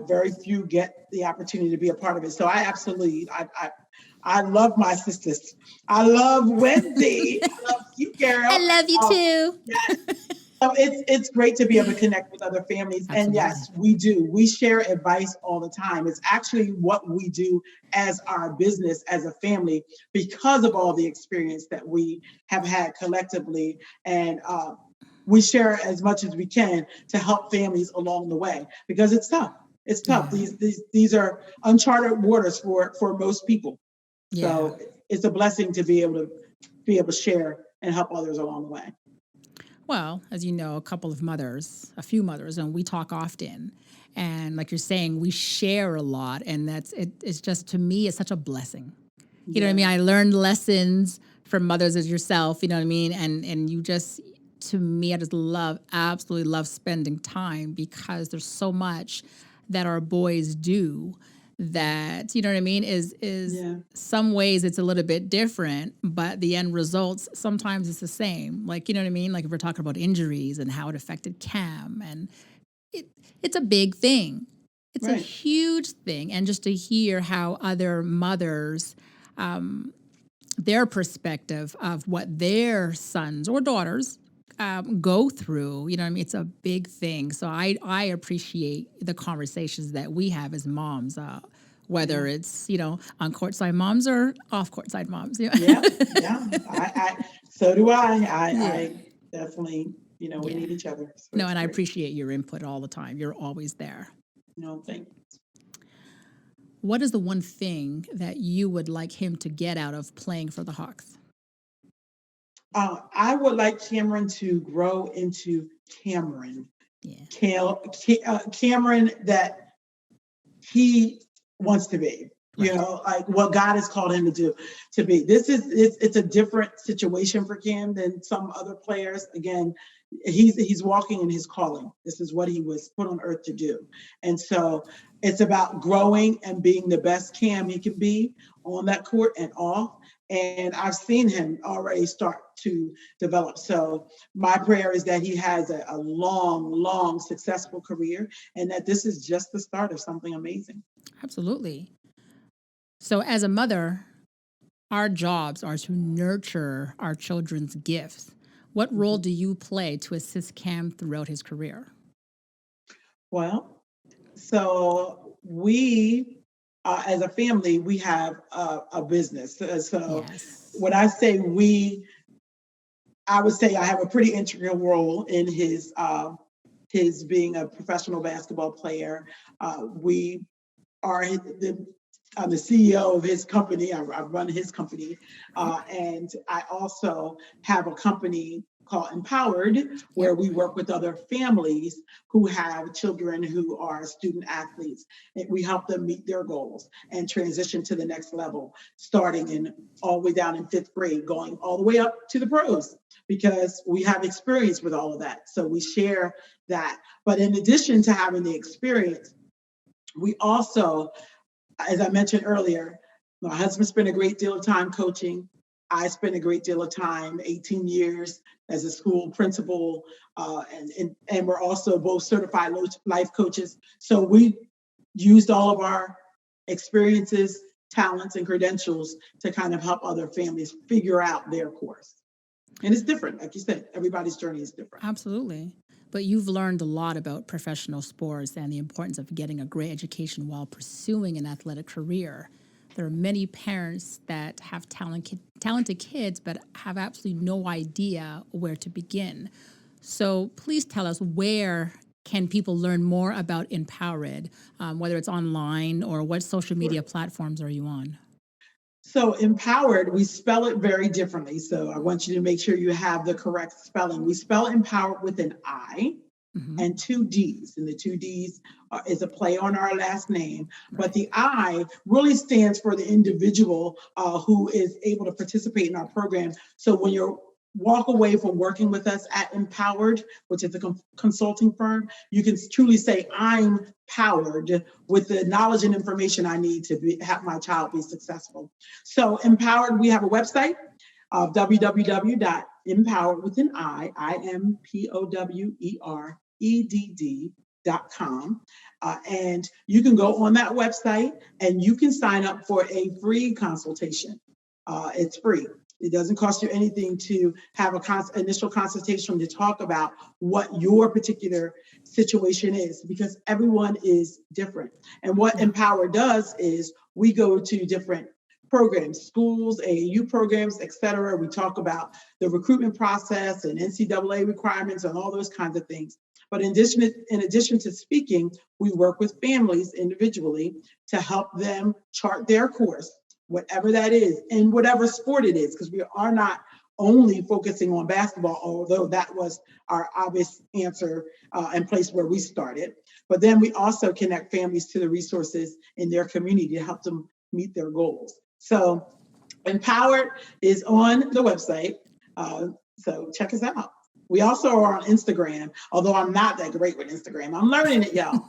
Very few get the opportunity to be a part of it. So I love my sisters. I love Wendy. I love you, Carol. I love you too. Yes. So it's great to be able to connect with other families. Absolutely. And yes, we do. We share advice all the time. It's actually what we do as our business, as a family, because of all the experience that we have had collectively. And we share as much as we can to help families along the way, because it's tough. It's tough. Yeah. These are uncharted waters for most people. Yeah. So it's a blessing to be able to share and help others along the way. Well, as you know, a few mothers, and we talk often. And like you're saying, we share a lot. And it's just, to me, it's such a blessing. You know what I mean? Yeah, I learned lessons from mothers as yourself, you know what I mean? And you just, to me, I just absolutely love spending time, because there's so much that our boys do that, you know what I mean, is yeah, some ways it's a little bit different, but the end results sometimes it's the same. Like, you know what I mean? Like if we're talking about injuries and how it affected Cam, and it, it's a big thing. It's a right. huge thing. And just to hear how other mothers, their perspective of what their sons or daughters go through, you know what I mean? It's a big thing. So I appreciate the conversations that we have as moms, whether Yeah, it's, on courtside moms or off courtside moms. Yeah. yeah, yeah. So do I. Yeah. I definitely, we Yeah. need each other. So No, it's and I great. appreciate your input all the time. You're always there. No, thank What is the one thing that you would like him to get out of playing for the Hawks? I would like Cameron to grow into Cameron. Yeah. Cameron that he wants to be, Right. like what God has called him to be. It's a different situation for Cam than some other players. Again, he's walking in his calling. This is what he was put on earth to do. And so it's about growing and being the best Cam he can be on that court and off. And I've seen him already start to develop. So my prayer is that he has a long, long, successful career, and that this is just the start of something amazing. Absolutely. So, as a mother, our jobs are to nurture our children's gifts. What role Mhm. do you play to assist Cam throughout his career? Well, so we, as a family, we have a business. So Yes. when I say we, I would say I have a pretty integral role in his being a professional basketball player. We are I'm the CEO of his company. I run his company, Right. and I also have a company called Empowered, where Yep. we work with other families who have children who are student athletes. And we help them meet their goals and transition to the next level, starting in all the way down in fifth grade, going all the way up to the pros, because we have experience with all of that. So we share that. But in addition to having the experience, we also, as I mentioned earlier, my husband spent a great deal of time coaching. I spent a great deal of time, 18 years as a school principal, and we're also both certified life coaches. So we used all of our experiences, talents, and credentials to kind of help other families figure out their course. And it's different. Like you said, everybody's journey is different. Absolutely. But you've learned a lot about professional sports and the importance of getting a great education while pursuing an athletic career. There are many parents that have talented kids, but have absolutely no idea where to begin. So please tell us, where can people learn more about Empowered, whether it's online, or what social Sure. media platforms are you on? So empowered, we spell it very differently. So I want you to make sure you have the correct spelling. We spell empowered with an I Hmm. and two D's. And the two D's is a play on our last name. But Right. the I really stands for the individual who is able to participate in our program. So when you walk away from working with us at Empowered, which is a consulting firm, you can truly say, I'm powered with the knowledge and information I need to have my child be successful. So Empowered, we have a website, www.empowered with an IMPOWEREDD.com. And you can go on that website and you can sign up for a free consultation. It's free. It doesn't cost you anything to have an initial consultation to talk about what your particular situation is, because everyone is different. And what Yeah. Empower does is we go to different programs, schools, AAU programs, et cetera. We talk about the recruitment process and NCAA requirements and all those kinds of things. But in addition to speaking, we work with families individually to help them chart their course, whatever that is, in whatever sport it is, because we are not only focusing on basketball, although that was our obvious answer and place where we started. But then we also connect families to the resources in their community to help them meet their goals. So Empowered is on the website. So check us out. We also are on Instagram, although I'm not that great with Instagram. I'm learning it, y'all.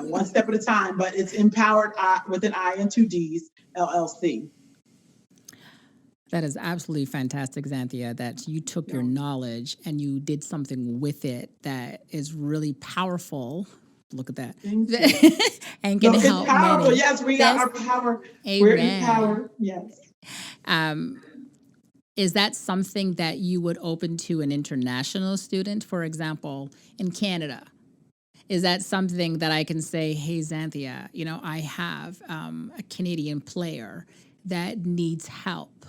One step at a time, but it's Empowered with an I and two D's, LLC. That is absolutely fantastic, Zanthia, that you took your knowledge and you did something with it that is really powerful. Look at that. And can help it's powerful. many. Yes, we got our power. Amen. We're empowered. Yes. Is that something that you would open to an international student, for example, in Canada? Is that something that I can say, hey, Zanthia, I have a Canadian player that needs help.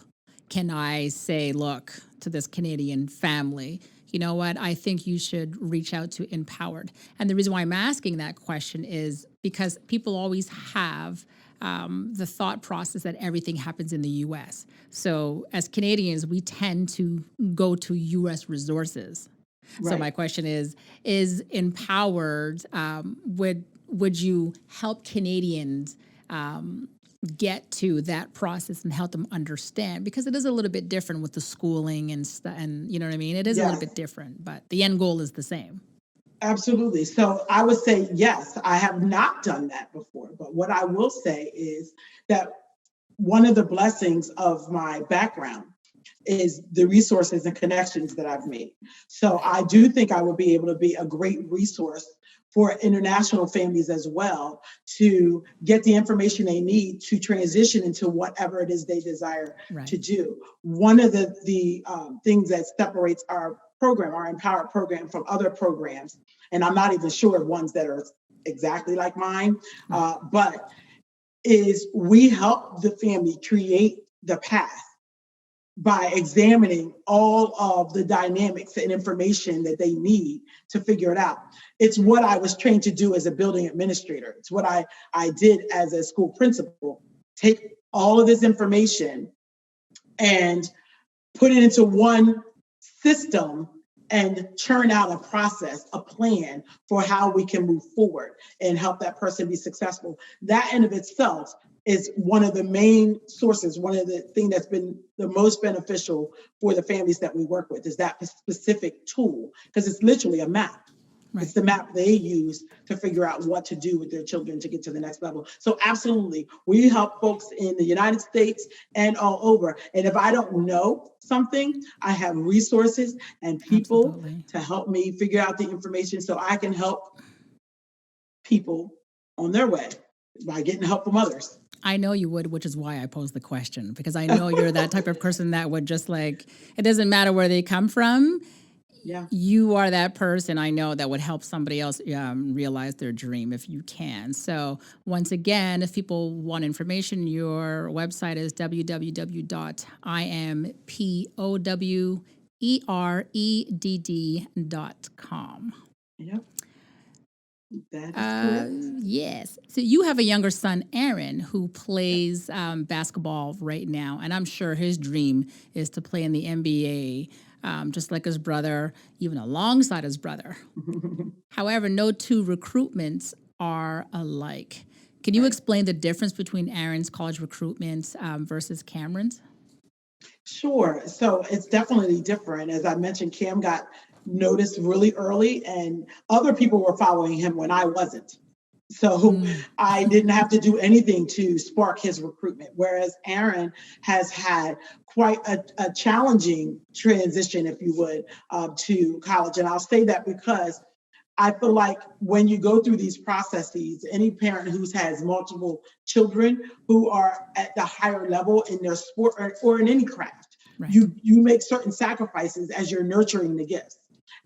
Can I say, look, to this Canadian family, you know what, I think you should reach out to Empowered. And the reason why I'm asking that question is because people always have the thought process that everything happens in the U.S. So as Canadians, we tend to go to U.S. resources. Right. So my question is Empowered, would you help Canadians get to that process and help them understand? Because it is a little bit different with the schooling and stuff, and you know what I mean? It is a little bit different, but the end goal is the same. Absolutely. So I would say, yes, I have not done that before. But what I will say is that one of the blessings of my background is the resources and connections that I've made. So I do think I will be able to be a great resource for international families as well to get the information they need to transition into whatever it is they desire to do. One of the things that separates our program, our Empowered program, from other programs, and I'm not even sure of ones that are exactly like mine, but is we help the family create the path by examining all of the dynamics and information that they need to figure it out. It's what I was trained to do as a building administrator. It's what I did as a school principal. Take all of this information and put it into one system and churn out a process, a plan for how we can move forward and help that person be successful. That in of itself is one of the main sources, one of the things that's been the most beneficial for the families that we work with is that specific tool, because it's literally a map. Right. It's the map they use to figure out what to do with their children to get to the next level. So absolutely, we help folks in the United States and all over. And if I don't know something, I have resources and people to help me figure out the information so I can help people on their way by getting help from others. I know you would, which is why I posed the question, because I know you're that type of person that would just it doesn't matter where they come from. Yeah. You are that person I know that would help somebody else realize their dream if you can. So once again, if people want information, your website is www.impowerd.com. Yep. That is correct. Yes. So you have a younger son, Aaron, who plays basketball right now, and I'm sure his dream is to play in the NBA. Just like his brother, even alongside his brother. However, no two recruitments are alike. Can you explain the difference between Aaron's college recruitment versus Cameron's? Sure. So it's definitely different. As I mentioned, Cam got noticed really early, and other people were following him when I wasn't. So I didn't have to do anything to spark his recruitment, whereas Aaron has had quite a challenging transition, if you would, to college. And I'll say that because I feel like when you go through these processes, any parent who has multiple children who are at the higher level in their sport or in any craft, you make certain sacrifices as you're nurturing the gifts.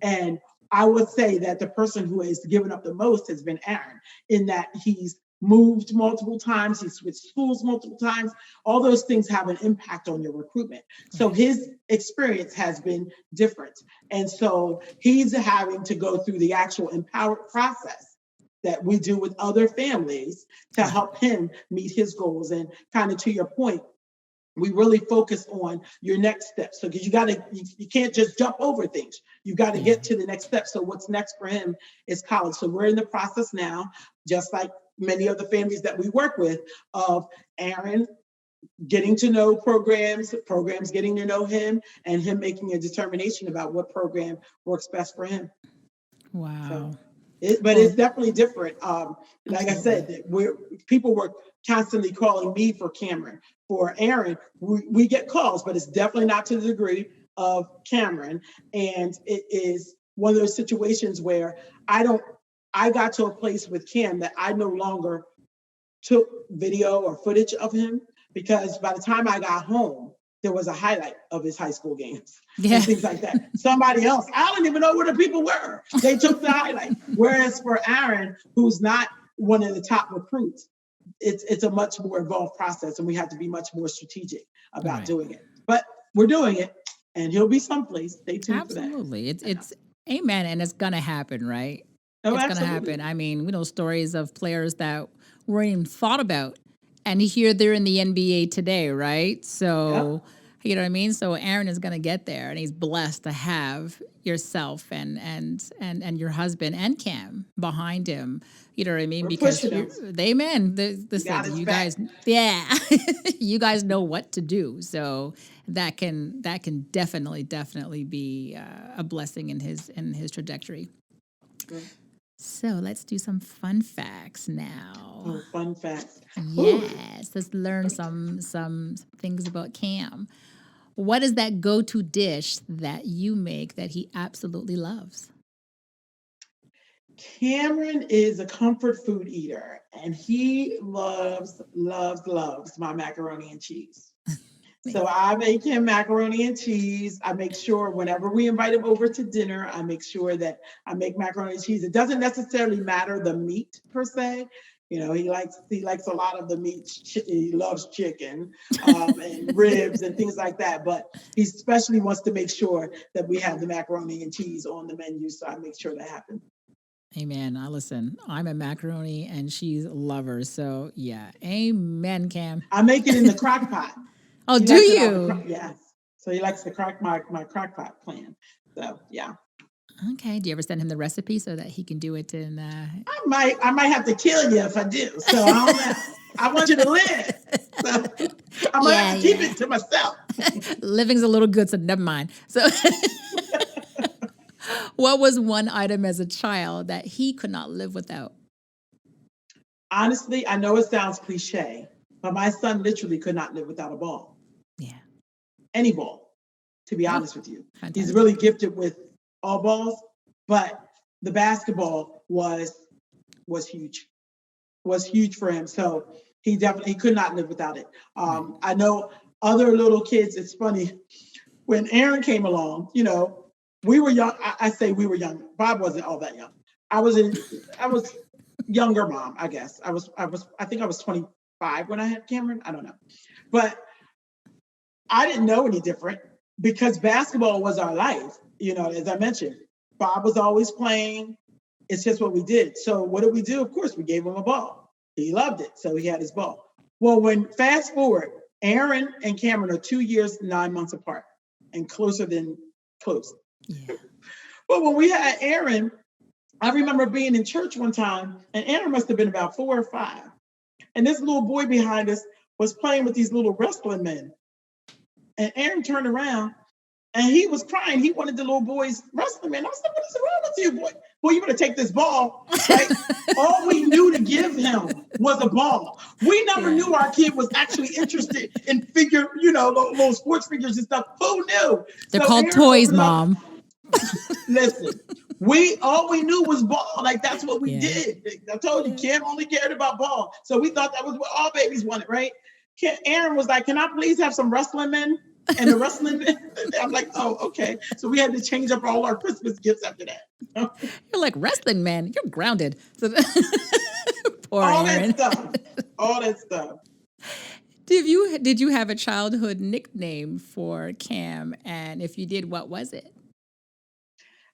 And I would say that the person who has given up the most has been Aaron, in that he's moved multiple times, he's switched schools multiple times. All those things have an impact on your recruitment. So his experience has been different. And so he's having to go through the actual Empowered process that we do with other families to help him meet his goals. And kind of to your point, we really focus on your next step. So because you can't just jump over things. You got to get to the next step. So what's next for him is college. So we're in the process now, just like many of the families that we work with, of Aaron getting to know programs getting to know him, and him making a determination about what program works best for him. Wow. So, it's definitely different. Like I said, people were constantly calling me for Cameron. For Aaron, we get calls, but it's definitely not to the degree of Cameron. And it is one of those situations where I got to a place with Cam that I no longer took video or footage of him, because by the time I got home, there was a highlight of his high school games and things like that. Somebody else, I don't even know where the people were. They took the highlight. Whereas for Aaron, who's not one of the top recruits, it's a much more involved process, and we have to be much more strategic about doing it. But we're doing it, and he'll be someplace. Stay tuned for that. Absolutely. It's amen, and it's gonna happen, right? Oh, it's absolutely. gonna happen. I mean, we know stories of players that weren't even thought about, and here they're in the NBA today, right? So you know what I mean? So Aaron is gonna get there, and he's blessed to have yourself and your husband and Cam behind him. You know what I mean? We're Because amen. Listen, you guys, you guys know what to do. So that can definitely be a blessing in his trajectory. So let's do some fun facts now. Oh, fun facts. Yes, let's learn some things about Cam. What is that go-to dish that you make that he absolutely loves? Cameron is a comfort food eater, and he loves my macaroni and cheese. So I make him macaroni and cheese. I make sure whenever we invite him over to dinner, I make sure that I make macaroni and cheese. It doesn't necessarily matter the meat per se. You know, he likes a lot of the meat. He loves chicken and ribs and things like that. But he especially wants to make sure that we have the macaroni and cheese on the menu. So I make sure that happens. Amen. Listen, I'm a macaroni and cheese lover. So yeah, amen, Cam. I make it in the crock pot. Oh, do you? Yes. So he likes my crock pot plan. So yeah. Okay. Do you ever send him the recipe so that he can do it in? I might have to kill you if I do. So I don't know. I want you to live. So I might have to keep it to myself. Living's a little good, so never mind. So, what was one item as a child that he could not live without? Honestly, I know it sounds cliche, but my son literally could not live without a ball. Yeah. Any ball, to be honest with you. Fantastic. He's really gifted with all balls, but the basketball was huge. Was huge for him. So he could not live without it. I know other little kids, it's funny, when Aaron came along, you know, we were young. I say we were young. Bob wasn't all that young. I was younger mom, I guess. I think I was 25 when I had Cameron. I don't know. But I didn't know any different because basketball was our life. You know, as I mentioned, Bob was always playing. It's just what we did. So what did we do? Of course, we gave him a ball. He loved it. So he had his ball. Well, fast forward, Aaron and Cameron are 2 years, 9 months apart and closer than close. Yeah. But when we had Aaron, I remember being in church one time, and Aaron must have been about 4 or 5. And this little boy behind us was playing with these little wrestling men. And Aaron turned around and he was crying. He wanted the little boy's wrestling man. I said, what is wrong with you, boy? Boy, you better take this ball. Right? All we knew to give him was a ball. We never knew our kid was actually interested in little sports figures and stuff. Who knew? They're called toys, Mom. Listen, all we knew was ball. Like, that's what we did. I told you, Cam only cared about ball. So we thought that was what all babies wanted, right? Aaron was like, can I please have some wrestling men? And the wrestling men, I'm like, oh, okay. So we had to change up all our Christmas gifts after that. You're like, wrestling man, you're grounded. Poor all Aaron. All that stuff. Did you have a childhood nickname for Cam? And if you did, what was it?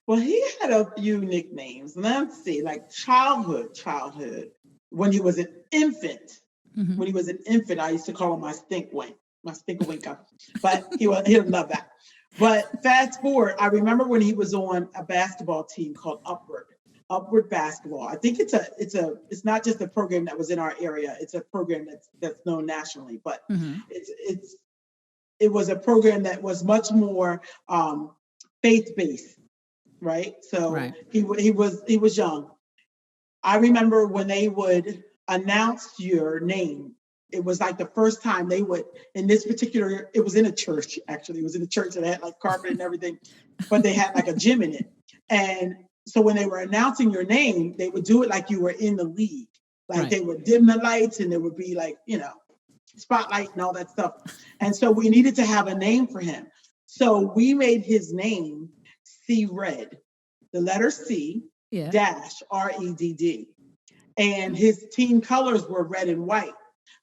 Well, he had a few nicknames. Let's see, like childhood. When he was an infant. Mm-hmm. When he was an infant, I used to call him my stink wing. my stinker-winker, but he didn't love that. But fast forward, I remember when he was on a basketball team called Upward Basketball. I think it's not just a program that was in our area. It's a program that's known nationally, but it was a program that was much more faith-based, right? So Right. he was young. I remember when they would announce your name, it was like the first time they would, in this particular, it was in a church, actually. It was in a church that had like carpet and everything, but they had like a gym in it. And so when they were announcing your name, they would do it like you were in the league. Like they would dim the lights and there would be like, spotlight and all that stuff. And so we needed to have a name for him. So we made his name C Red, the letter C dash REDD. And his team colors were red and white.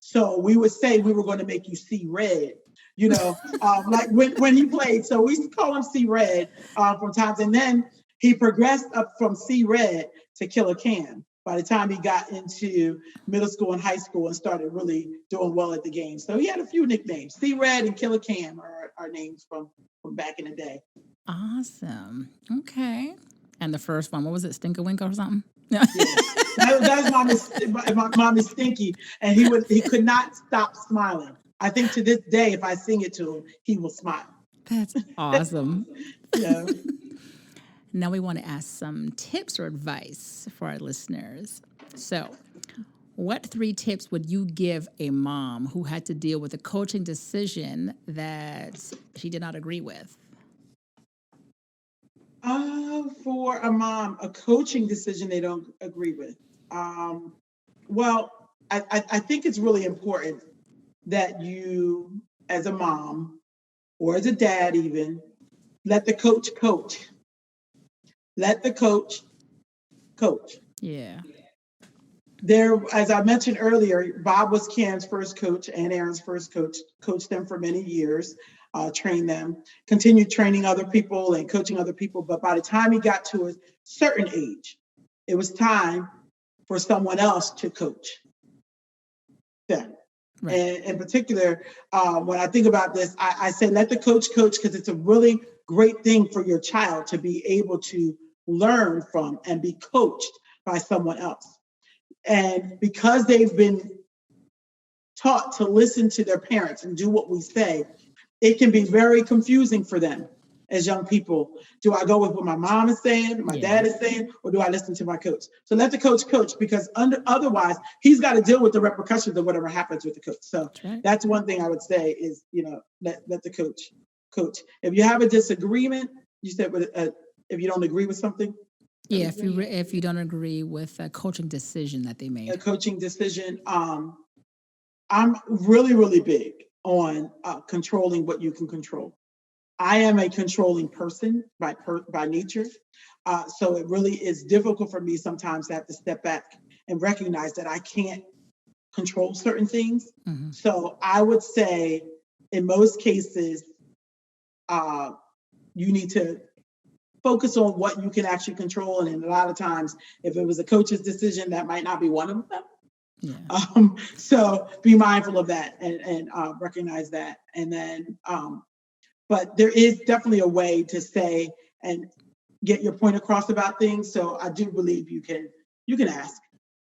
So we would say we were going to make you see red, like when he played. So we used to call him C Red from times. And then he progressed up from C Red to Killer Cam by the time he got into middle school and high school and started really doing well at the game. So he had a few nicknames. C Red and Killer Cam are names from back in the day. Awesome. Okay. And the first one, what was it? Stinker Winker or something? Yeah. My mom is Stinky, and he could not stop smiling. I think to this day, if I sing it to him, he will smile. That's awesome. Yeah. Now we want to ask some tips or advice for our listeners. So, what 3 tips would you give a mom who had to deal with a coaching decision that she did not agree with? For a mom, a coaching decision they don't agree with. Well, I think it's really important that you, as a mom or as a dad even, let the coach coach. Let the coach coach. Yeah. There, as I mentioned earlier, Bob was Cam's first coach and Aaron's first coach, coached them for many years, trained them, continued training other people and coaching other people. But by the time he got to a certain age, it was time for someone else to coach them. Right. And in particular, when I think about this, I say let the coach coach because it's a really great thing for your child to be able to learn from and be coached by someone else. And because they've been taught to listen to their parents and do what we say, it can be very confusing for them as young people. Do I go with what my mom is saying, my dad is saying, or do I listen to my coach? So let the coach coach, because otherwise he's got to deal with the repercussions of whatever happens with the coach. So that's one thing I would say is, let the coach coach. If you have a disagreement, you said if you don't agree with something. Yeah, if you don't agree with a coaching decision that they made. A coaching decision. I'm really, really big on controlling what you can control. I am a controlling person by nature. So it really is difficult for me sometimes to have to step back and recognize that I can't control certain things. Mm-hmm. So I would say in most cases, you need to focus on what you can actually control. And a lot of times, if it was a coach's decision, that might not be one of them. Yeah. So be mindful of that and recognize that. And then, but there is definitely a way to say and get your point across about things. So I do believe you can ask.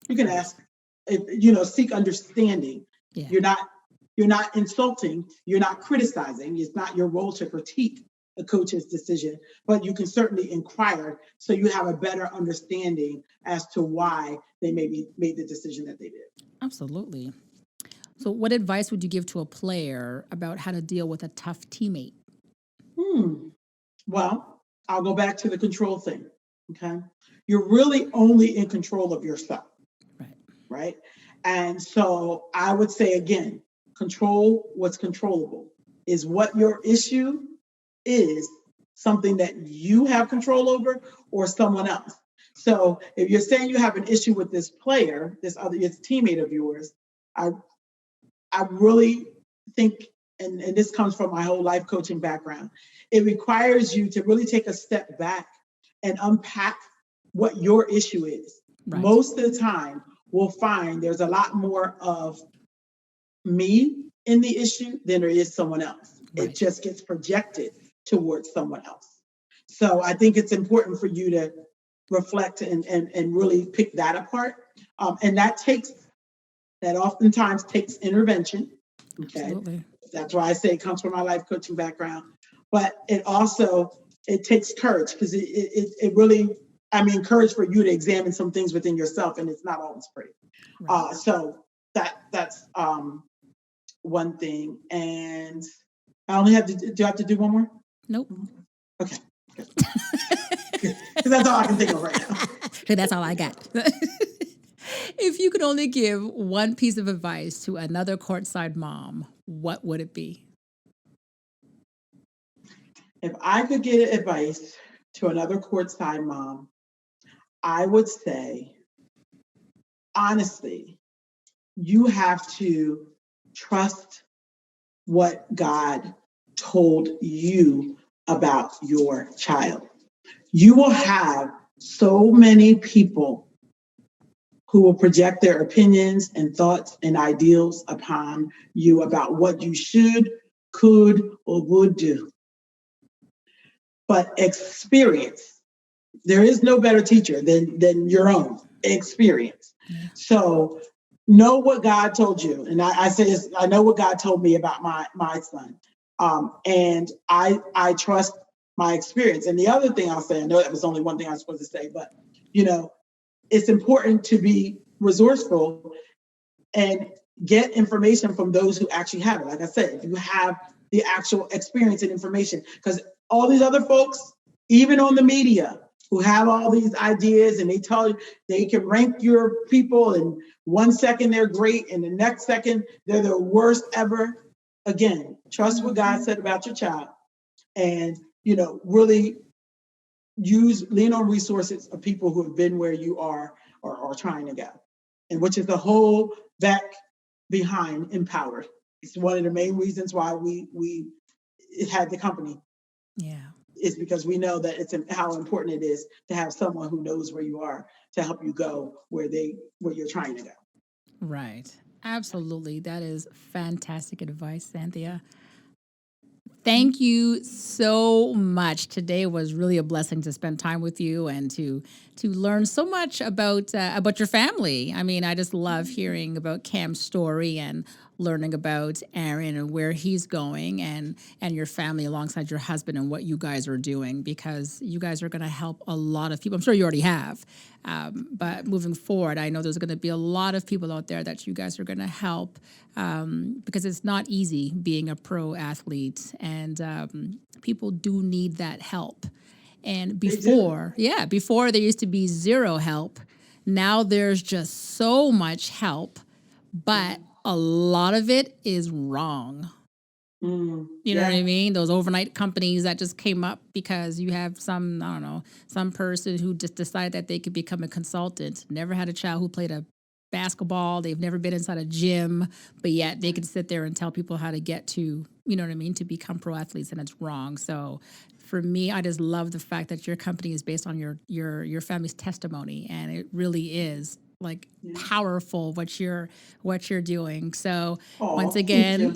You can ask, seek understanding. Yeah. You're not insulting. You're not criticizing. It's not your role to critique a coach's decision, but you can certainly inquire so you have a better understanding as to why they maybe made the decision that they did. Absolutely. So what advice would you give to a player about how to deal with a tough teammate? Well, I'll go back to the control thing. Okay. You're really only in control of yourself. Right. And so I would say again, control what's controllable. Is what your issue is something that you have control over or someone else. So if you're saying you have an issue with this player, this teammate of yours, I really think, and this comes from my whole life coaching background, it requires you to really take a step back and unpack what your issue is. Right. Most of the time, we'll find there's a lot more of me in the issue than there is someone else. Right. It just gets projected towards someone else. So I think it's important for you to reflect and really pick that apart. And that oftentimes takes intervention. Okay. Absolutely. That's why I say it comes from my life coaching background. But it takes courage, because it really, courage for you to examine some things within yourself, and it's not always pretty. Right. So that's one thing. And I only have to, do I have to do one more? Nope. Okay. Because that's all I can think of right now. So that's all I got. If you could only give one piece of advice to another courtside mom, what would it be? If I could give advice to another courtside mom, I would say, honestly, you have to trust what God told you about your child. You will have so many people who will project their opinions and thoughts and ideals upon you about what you should, could, or would do. But experience, there is no better teacher than your own experience. So know what God told you. And I say this, I know what God told me about my son. And I trust my experience. And the other thing I'll say, I know that was only one thing I was supposed to say, but it's important to be resourceful and get information from those who actually have it. Like I said, if you have the actual experience and information, because all these other folks, even on the media, who have all these ideas and they tell you they can rank your people, and 1 second they're great and the next second they're the worst ever. Again, trust what God said about your child, and really lean on resources of people who have been where you are or trying to go, and which is the whole back behind Empowered. It's one of the main reasons why we had the company. Yeah. Is because we know that how important it is to have someone who knows where you are to help you go where you're trying to go. Right. Absolutely. That is fantastic advice, Zanthia. Thank you so much. Today was really a blessing to spend time with you and to learn so much about your family. I just love hearing about Cam's story and learning about Aaron and where he's going, and your family alongside your husband and what you guys are doing, because you guys are going to help a lot of people. I'm sure you already have. But moving forward, I know there's going to be a lot of people out there that you guys are going to help, because it's not easy being a pro athlete, and people do need that help. And before there used to be zero help. Now there's just so much help, but a lot of it is wrong. You know what I mean? Those overnight companies that just came up because you have some person who just decided that they could become a consultant, never had a child who played a basketball, they've never been inside a gym, but yet they can sit there and tell people how to get to, to become pro athletes, and it's wrong. So for me, I just love the fact that your company is based on your family's testimony, and it really is powerful what you're doing. So once again,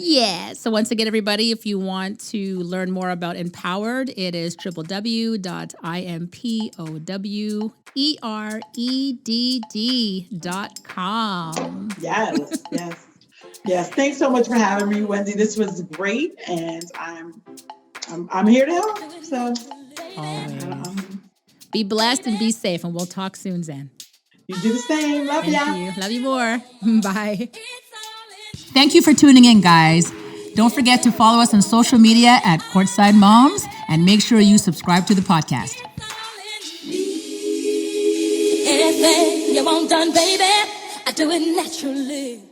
everybody, if you want to learn more about Empowered, it is www.impowered.com. Yes. Thanks so much for having me, Wendy. This was great, and I'm here to help. So always be blessed and be safe, and we'll talk soon, Zen. You do the same. Love ya. Thank you. Love you more. Bye. Thank you for tuning in, guys. Don't forget to follow us on social media at Courtside Moms, and make sure you subscribe to the podcast. Anything you want done, baby, I do it naturally.